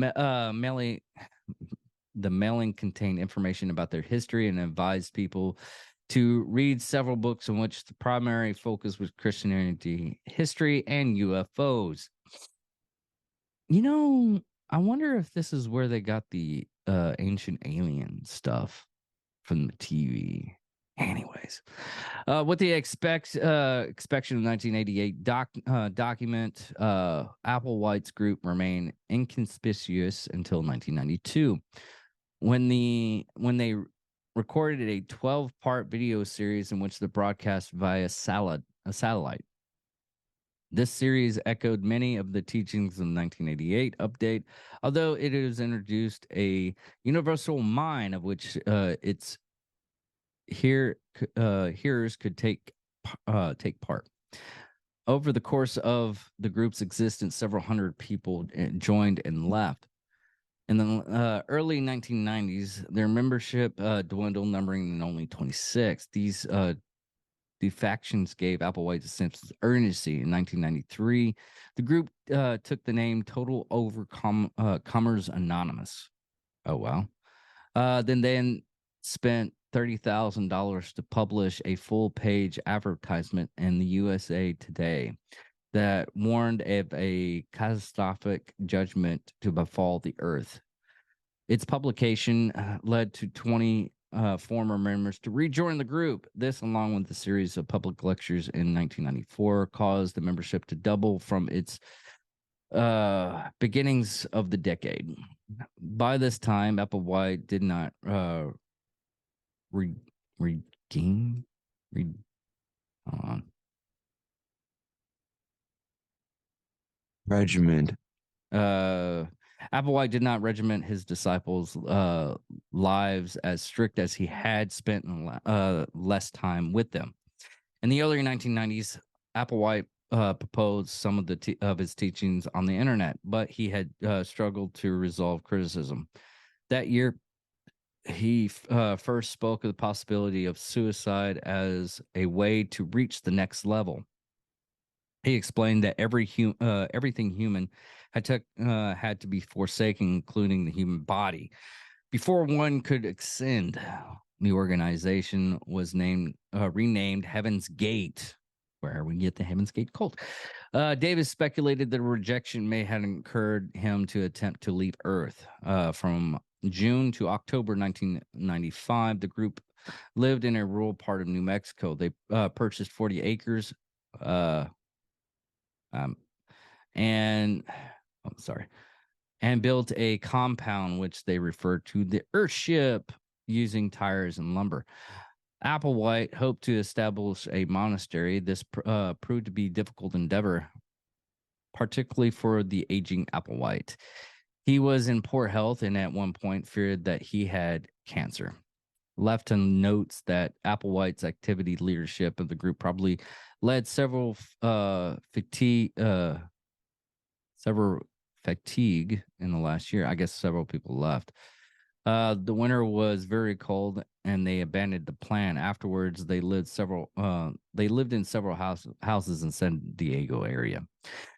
mailing contained information about their history and advised people to read several books in which the primary focus was Christianity, history, and UFOs. You know, I wonder if this is where they got the ancient alien stuff from the TV. Anyways, with the inspection of 1988 document, Applewhite's group remained inconspicuous until 1992, when they recorded a 12-part video series in which the broadcast via satellite. This series echoed many of the teachings of the 1988 update, although it has introduced a universal mind of which its hearers could take part. Over the course of the group's existence, several hundred people joined and left. In the early 1990s, their membership dwindled, numbering only 26. These defections gave Applewhite a sense of urgency. In 1993, the group took the name Total Overcomers Anonymous. Oh, wow. Then spent $30,000 to publish a full-page advertisement in the USA Today that warned of a catastrophic judgment to befall the earth. Its publication led to 20 former members to rejoin the group. This, along with a series of public lectures in 1994, caused the membership to double from its beginnings of the decade. By this time, Applewhite did not redeem. Hold on. Regiment. Applewhite did not regiment his disciples' lives as strict as he had spent less time with them. In the early 1990s, Applewhite proposed some of of his teachings on the internet, but he had struggled to resolve criticism. That year, he first spoke of the possibility of suicide as a way to reach the next level. He explained that everything human had to be forsaken, including the human body. Before one could ascend, the organization was renamed Heaven's Gate, where we get the Heaven's Gate cult. Davis speculated that rejection may have encouraged him to attempt to leave Earth. From June to October 1995, the group lived in a rural part of New Mexico. They purchased 40 acres. And I'm sorry, and built a compound which they referred to the Earthship using tires and lumber. Applewhite hoped to establish a monastery. This proved to be a difficult endeavor, particularly for the aging Applewhite. He was in poor health and at one point feared that he had cancer. Lefton notes that Applewhite's activity leadership of the group probably led several fatigue in the last year. I guess several people left. The winter was very cold, and they abandoned the plan. Afterwards, they lived in several houses in San Diego area.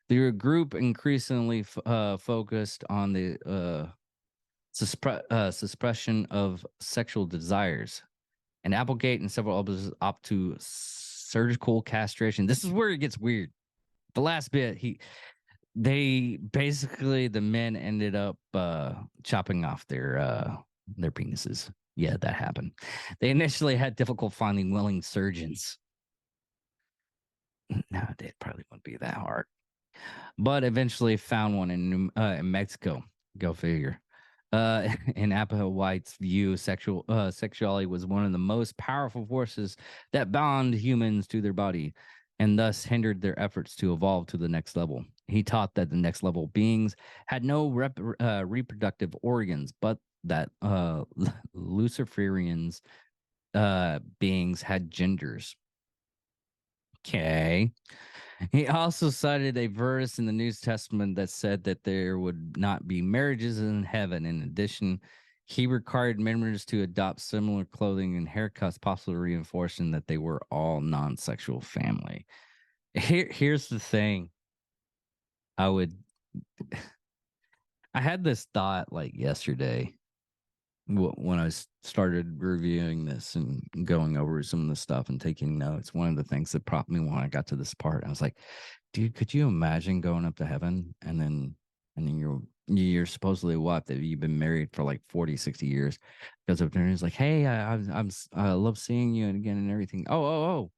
The group increasingly focused on the suppression of sexual desires, and Applegate and several others opt to surgical castration. This is where it gets weird. The last bit, the men ended up chopping off their penises. Yeah, that happened. They initially had difficult finding willing surgeons. No, it probably wouldn't be that hard, but eventually found one in Mexico. Go figure. In Applewhite's view, sexuality was one of the most powerful forces that bound humans to their body and thus hindered their efforts to evolve to the next level. He taught that the next level beings had no reproductive organs, but that Luciferians beings had genders. Okay. He also cited a verse in the New Testament that said that there would not be marriages in heaven. In addition, he required members to adopt similar clothing and haircuts, possibly reinforcing that they were all non-sexual family. Here's the thing. I had this thought like yesterday when I started reviewing this and going over some of the stuff and taking notes. One of the things that prompted me when I got to this part, I was like, dude, could you imagine going up to heaven and then you're supposedly what, that you've been married for like 40, 60 years, goes up there and he's like, hey, I love seeing you again and everything. Oh,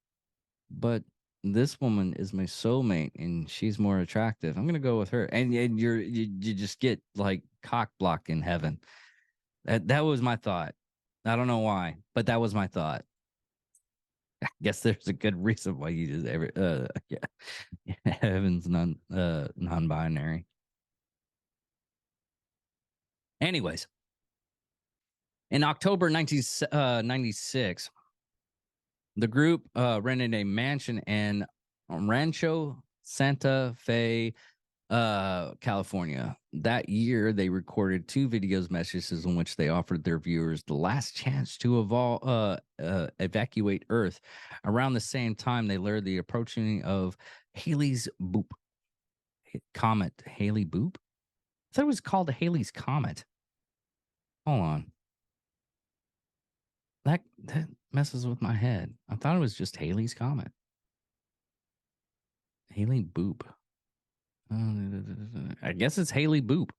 but this woman is my soulmate and she's more attractive. I'm gonna go with her. And you just get like cock blocked in heaven. That was my thought. I don't know why, but that was my thought. I guess there's a good reason why you just heaven's non-binary. Anyways, in October 1996, the group rented a mansion in Rancho Santa Fe, California. That year, they recorded 2 videos messages in which they offered their viewers the last chance to evacuate Earth. Around the same time, they learned the approaching of Halley's Boop comet. Halley Boop? I thought it was called Halley's Comet. Hold on. That messes with my head. I thought it was just Halley's Comet. Halley Boop. I guess it's Halley Boop.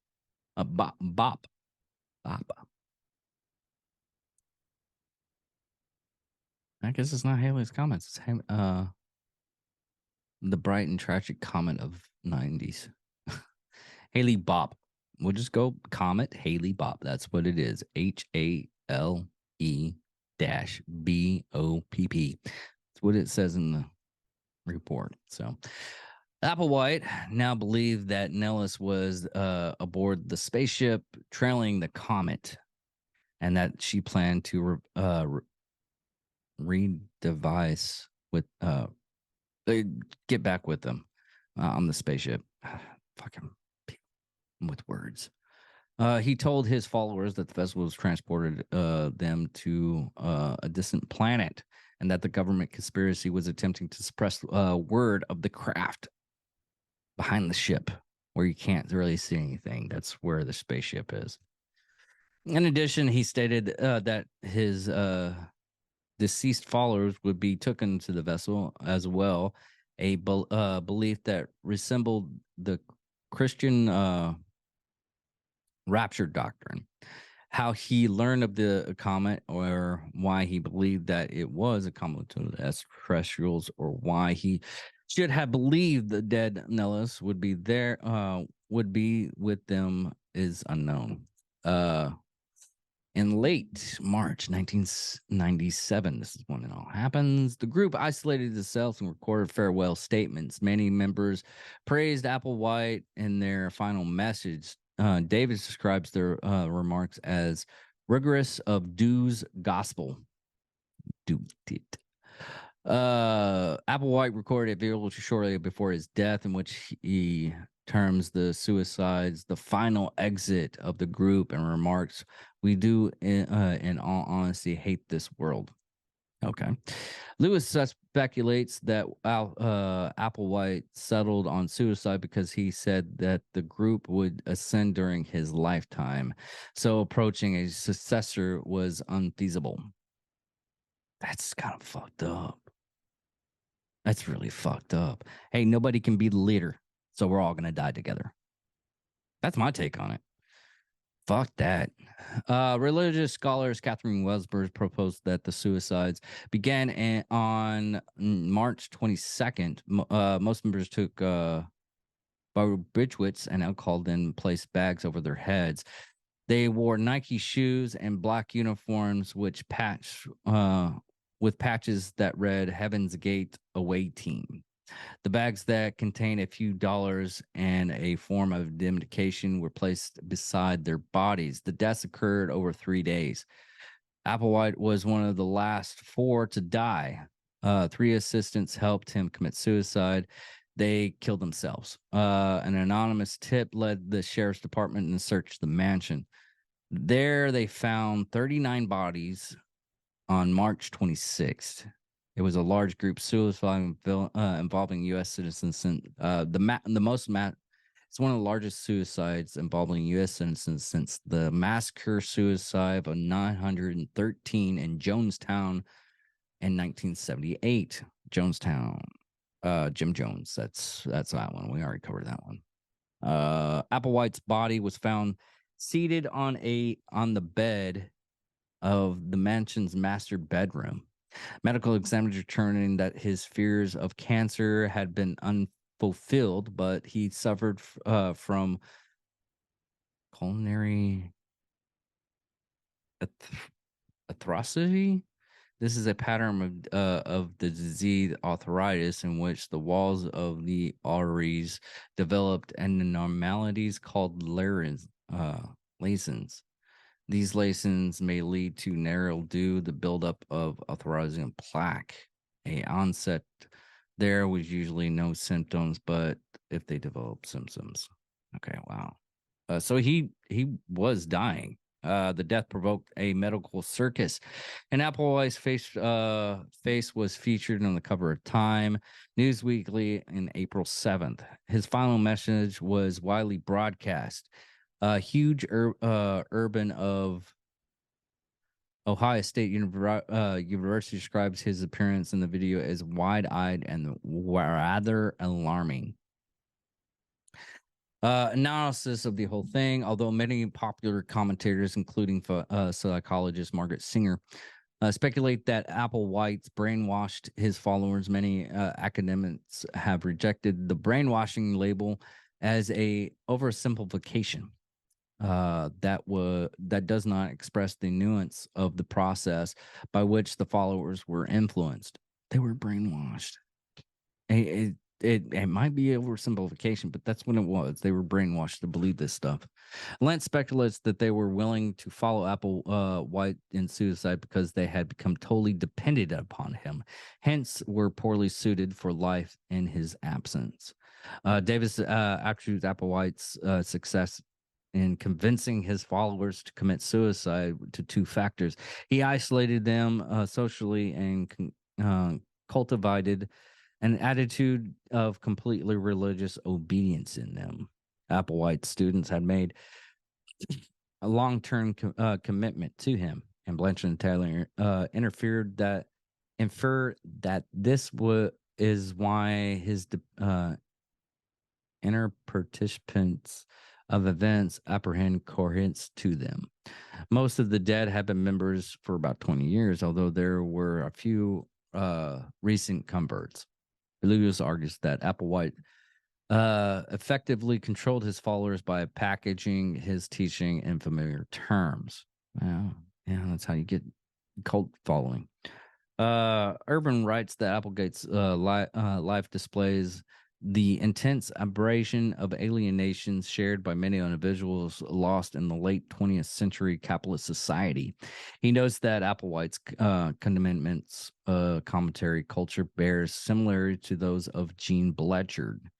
Bop. I guess it's not Halley's Comet. It's the bright and tragic comet of 90s. Halley Bop. We'll just go Comet Halley Bop. That's what it is. HALE-BOPP. That's what it says in the report. So Applewhite now believed that Nellis was aboard the spaceship trailing the comet, and that she planned to re-device with get back with them on the spaceship. Fucking with words. He told his followers that the vessel was transported them to a distant planet, and that the government conspiracy was attempting to suppress word of the craft behind the ship, where you can't really see anything. That's where the spaceship is. In addition, he stated that his deceased followers would be taken to the vessel as well, a belief that resembled the Christian rapture doctrine. How he learned of the comet, or why he believed that it was a comet to the extraterrestrials, or why he should have believed the dead Nellis would be there, would be with them, is unknown. In late March 1997, this is when it all happens, the group isolated themselves and recorded farewell statements. Many members praised Applewhite in their final message. Davis describes their remarks as rigorous of Dew's gospel. Do it. Applewhite recorded a video shortly before his death in which he terms the suicides the final exit of the group, and remarks, "We do, in all honesty, hate this world." Okay. Lewis speculates that Applewhite settled on suicide because he said that the group would ascend during his lifetime, so approaching a successor was unfeasible. That's kind of fucked up. That's really fucked up. Hey, nobody can be the leader, so we're all going to die together. That's my take on it. Fuck that. Religious scholars Catherine Welsberg proposed that the suicides began on March 22nd. Most members took barbiturates and alcohol, then placed bags over their heads. They wore Nike shoes and black uniforms, with patches that read "Heaven's Gate Away Team." The bags that contained a few dollars and a form of identification were placed beside their bodies. The deaths occurred over 3 days. Applewhite was one of the last 4 to die. 3 assistants helped him commit suicide. They killed themselves. An anonymous tip led the sheriff's department and searched the mansion. There, they found 39 bodies on March 26th. It was a large group suicide involving U.S. citizens. It's one of the largest suicides involving U.S. citizens since the massacre suicide of 913 in Jonestown in 1978. Jonestown, Jim Jones. That's that one. We already covered that one. Applewhite's body was found seated on the bed of the mansion's master bedroom. Medical examiners determined that his fears of cancer had been unfulfilled, but he suffered from coronary atrophy. This is a pattern of the disease arthritis in which the walls of the arteries developed abnormalities called lesions. These lesions may lead to narrow due the buildup of authorizing plaque. A onset there was usually no symptoms, but if they develop symptoms. Okay, wow. So he was dying. The death provoked a medical circus, and Applewhite's face was featured on the cover of Time, Newsweekly, in April 7th. His final message was widely broadcast. Huge urban of Ohio State University describes his appearance in the video as wide-eyed and rather alarming. Analysis of the whole thing, although many popular commentators, including psychologist Margaret Singer, speculate that Applewhite's brainwashed his followers, many academics have rejected the brainwashing label as a oversimplification. That does not express the nuance of the process by which the followers were influenced. They were brainwashed. it might be oversimplification, but that's what it was. They were brainwashed to believe this stuff. Lance speculates that they were willing to follow Applewhite in suicide because they had become totally dependent upon him, hence were poorly suited for life in his absence. Davis attributes Applewhite's success in convincing his followers to commit suicide to two factors. He isolated them socially and cultivated an attitude of completely religious obedience in them. Applewhite's students had made a long-term commitment to him, and Blanchard and Taylor infer that this is why his inner participants of events apprehend coherence to them. Most of the dead have been members for about 20 years, although there were a few recent converts. Lewis argues that Applewhite effectively controlled his followers by packaging his teaching in familiar terms. Well, yeah, that's how you get cult following. Urban writes that Applegate's life displays the intense aberration of alienation shared by many individuals lost in the late 20th century capitalist society. He notes that Applewhite's condemnments commentary culture bears similar to those of Jean Blanchard,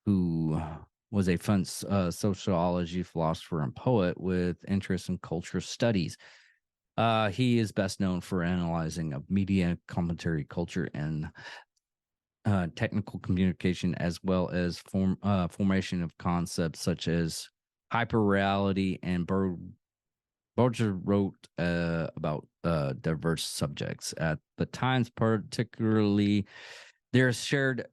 who was a fun sociology philosopher and poet with interest in cultural studies. He is best known for analyzing of media, commentary, culture, and technical communication, as well as formation of concepts such as hyperreality. And Berger wrote about diverse subjects at the times, particularly their shared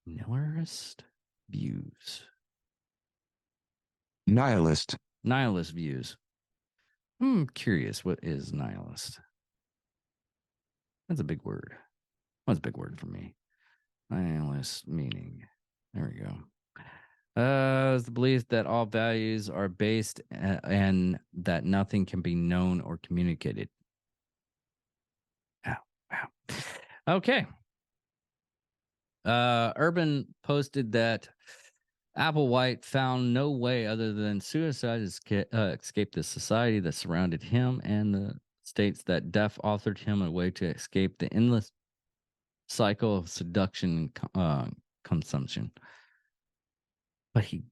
nihilist views. Nihilist. Nihilist views. I'm curious, what is nihilist? That's a big word. That's a big word for me. Nihilist meaning. There we go. Is the belief that all values are based and that nothing can be known or communicated. Wow. Okay. Urban posted that Applewhite found no way other than suicide to escape the society that surrounded him, and states that death offered him a way to escape the endless cycle of seduction and consumption. But he,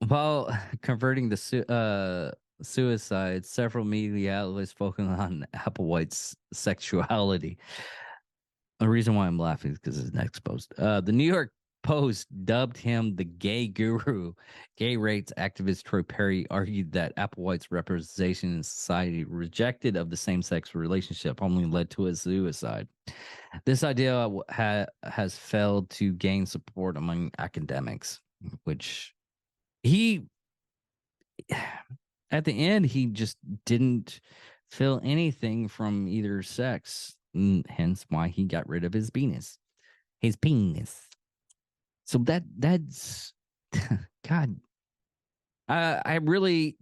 while converting the suicide, several media outlets focused on Applewhite's sexuality. The reason why I'm laughing is because his next post. The New York Post dubbed him the gay guru. Gay rights activist Troy Perry argued that Applewhite's representation in society rejected of the same-sex relationship only led to his suicide. This idea has failed to gain support among academics, which he, at the end, he just didn't feel anything from either sex, hence why he got rid of his penis. So that's God. I really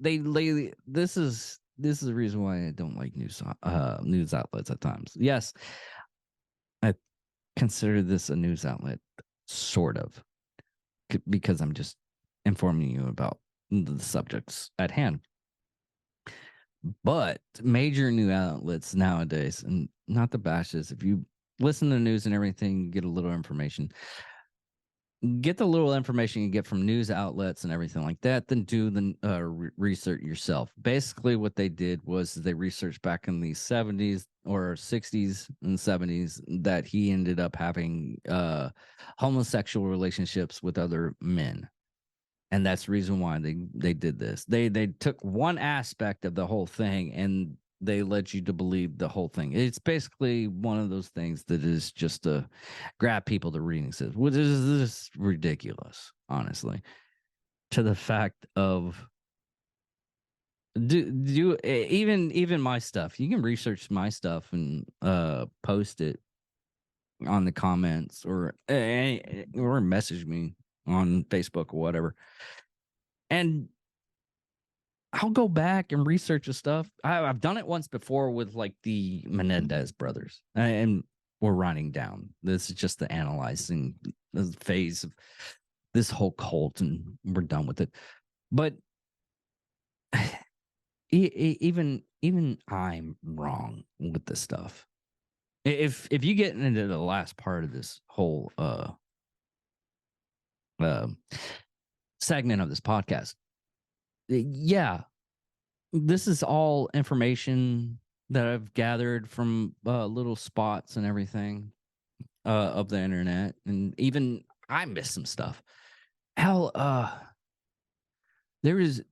this is the reason why I don't like news outlets at times. Yes, I consider this a news outlet, sort of, because I'm just informing you about the subjects at hand. But major news outlets nowadays, and not the bashes, if you listen to the news and everything, you get a little information. Get the little information you get from news outlets and everything like that, then do the research yourself. Basically, what they did was they researched back in the 70s or 60s and 70s that he ended up having homosexual relationships with other men. And that's the reason why they did this. They took one aspect of the whole thing and they led you to believe the whole thing. It's basically one of those things that is just to grab people to reading says, which is ridiculous, honestly. To the fact of do even my stuff. You can research my stuff and post it on the comments or message me on Facebook or whatever. And I'll go back and research the stuff. I've done it once before with like the Menendez brothers, and we're writing down. This is just the analyzing the phase of this whole cult, and we're done with it. But even I'm wrong with this stuff. If you get into the last part of this whole uh segment of this podcast, yeah, this is all information that I've gathered from little spots and everything of the internet, and even I missed some stuff. Hell, there is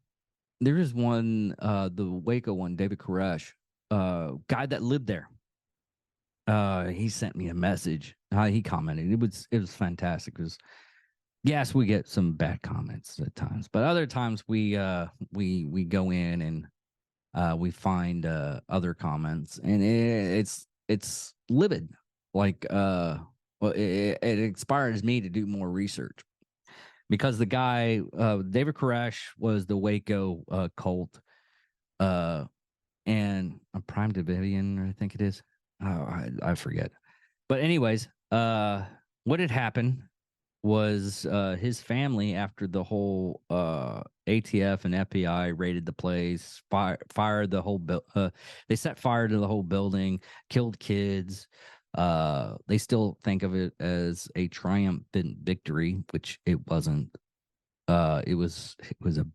one the Waco one, David Koresh, guy that lived there. He sent me a message. He commented. It was fantastic. It was, yes, we get some bad comments at times, but other times we go in and we find other comments, and it's livid. Like well, it inspires me to do more research, because the guy David Koresh was the Waco cult, and a Prime Davidian, I think it is. Oh, I forget. But anyways, what had happened was his family, after the whole ATF and FBI raided the place, fired the whole they set fire to the whole building, killed kids. They still think of it as a triumphant victory, which it wasn't. It was a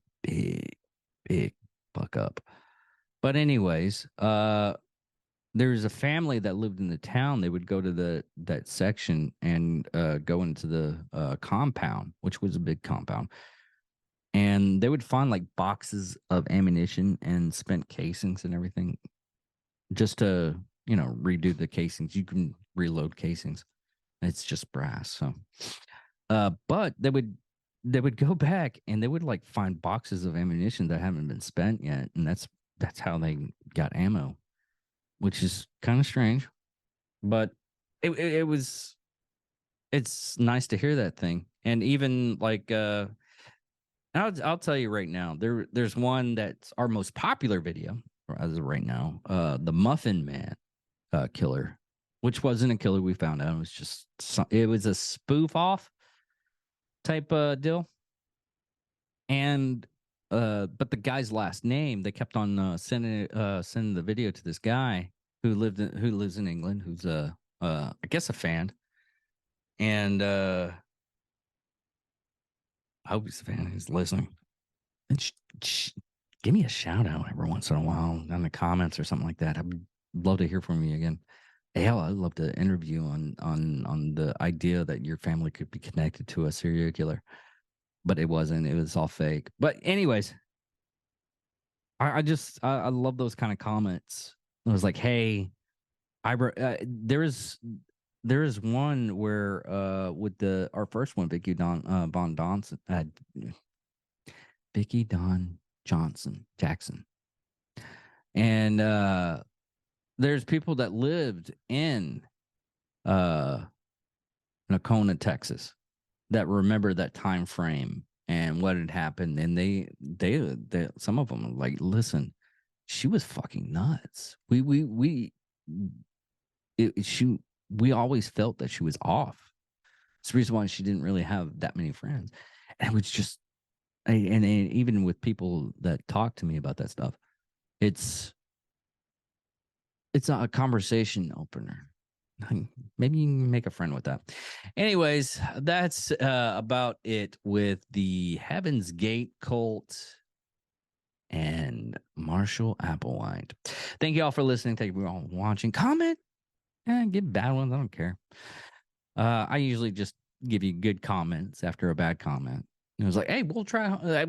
big fuck up. But anyways, there's a family that lived in the town. They would go to that section and go into the compound, which was a big compound, and they would find like boxes of ammunition and spent casings and everything, just to redo the casings. You can reload casings. It's just brass. So, but they would go back and they would like find boxes of ammunition that haven't been spent yet, and that's how they got ammo, which is kind of strange. But it was, it's nice to hear that thing. And even like I'll tell you right now, there's one that's our most popular video as of right now, the Muffin Man killer, which wasn't a killer. We found out it was just it was a spoof off type deal. And but the guy's last name, they kept on sending the video to this guy who lives in England, who's I guess a fan. And I hope he's a fan. He's listening. And give me a shout out every once in a while in the comments or something like that. I'd love to hear from you again. Hell, I'd love to interview on the idea that your family could be connected to a serial killer, but it wasn't. It was all fake. But anyways, I love those kind of comments. It was like, hey, there is one where with our first one, Vicky Dawn Jackson, and there's people that lived in Nacona, Texas, that remember that time frame and what had happened, and they some of them are like, listen, she was fucking nuts. We always felt that she was off. It's the reason why she didn't really have that many friends. And it was just, and even with people that talk to me about that stuff, it's a conversation opener. Maybe you can make a friend with that. Anyways, that's about it with the Heaven's Gate cult and Marshall Applewhite. Thank you all for listening. Thank you for all watching. Comment and give bad ones. I don't care. I usually just give you good comments after a bad comment. It was like, hey, we'll try. I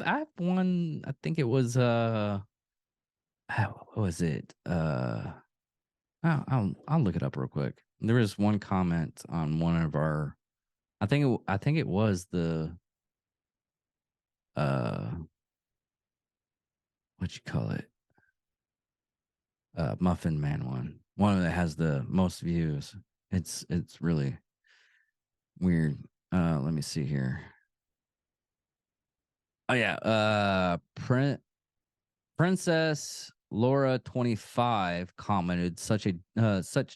have one. I think it was what was it? I'll look it up real quick. There was one comment on one of our. I think it was the what you call it, Muffin Man one that has the most views. It's really weird. Let me see here. Oh yeah, Princess Laura25 commented, such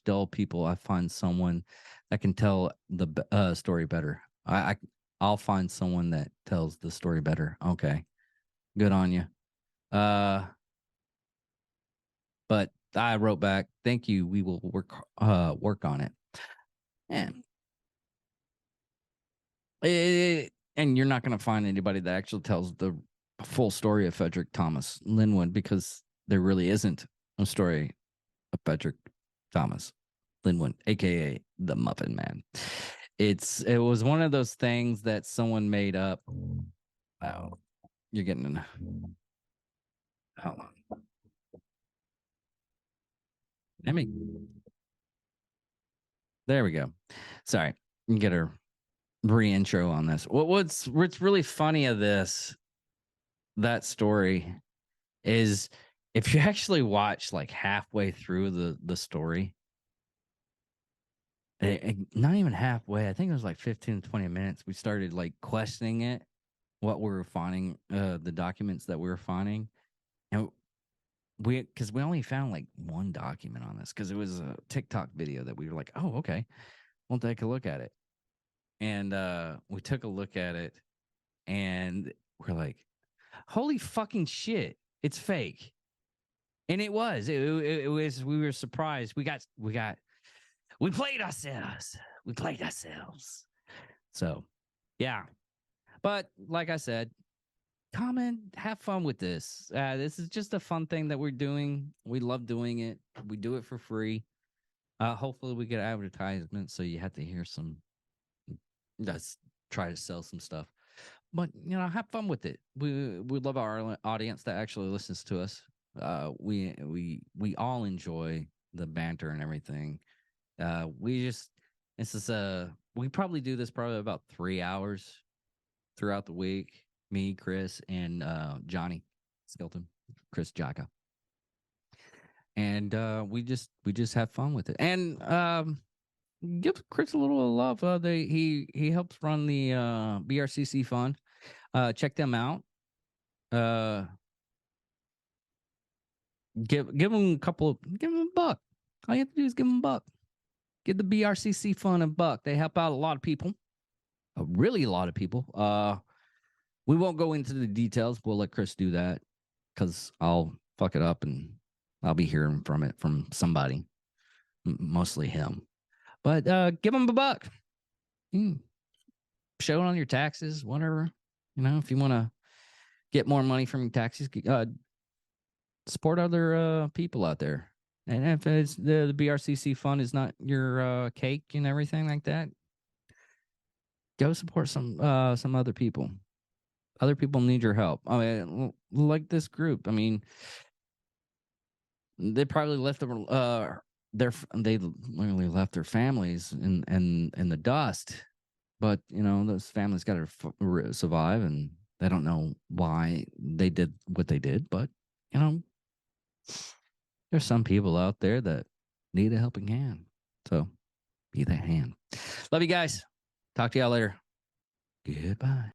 dull people. I find someone that can tell the story better. I'll find someone that tells the story better. Okay. Good on you. But I wrote back, thank you. We will work on it. And and you're not going to find anybody that actually tells the full story of Frederick Thomas Linwood, because there really isn't a story of Frederick Thomas Linwood, aka the Muffin Man. It was one of those things that someone made up. Oh, you're getting in. Hold on. Let me. There we go. Sorry, you get a re-intro on this. What's really funny of that story is if you actually watch like halfway through the story, not even halfway, I think it was like 15 to 20 minutes, we started like questioning it, what we were finding, the documents that we were finding. And because we only found like one document on this, because it was a TikTok video that we were like, oh, okay, we'll take a look at it. And we took a look at it and we're like, holy fucking shit, it's fake. And it was. It was. We were surprised. We played ourselves. We played ourselves. So, yeah. But like I said, comment, have fun with this. This is just a fun thing that we're doing. We love doing it. We do it for free. Hopefully, we get advertisements, so you have to hear some. Let's try to sell some stuff. But have fun with it. We love our audience that actually listens to us. We all enjoy the banter and everything. We probably do this probably about 3 hours throughout the week. Me, Chris, and Johnny Skelton, Chris Jaka, and we just have fun with it. And give Chris a little love. He helps run the BRCC fund. Check them out. Give him a buck. All you have to do is give him a buck. Give the BRCC fund a buck. They help out a lot of people. Really a lot of people. We won't go into the details. We'll let Chris do that, because I'll fuck it up and I'll be hearing from somebody, mostly him. But give him a buck. Show it on your taxes, whatever. If you want to get more money from your taxes, support other people out there. And if it's the BRCC fund is not your cake and everything like that, go support some other people. Other people need your help. I mean, like this group. I mean, they probably left they literally left their families in the dust. But those families got to survive, and they don't know why they did what they did. But there's some people out there that need a helping hand. So be that hand. Love you guys. Talk to y'all later. Goodbye.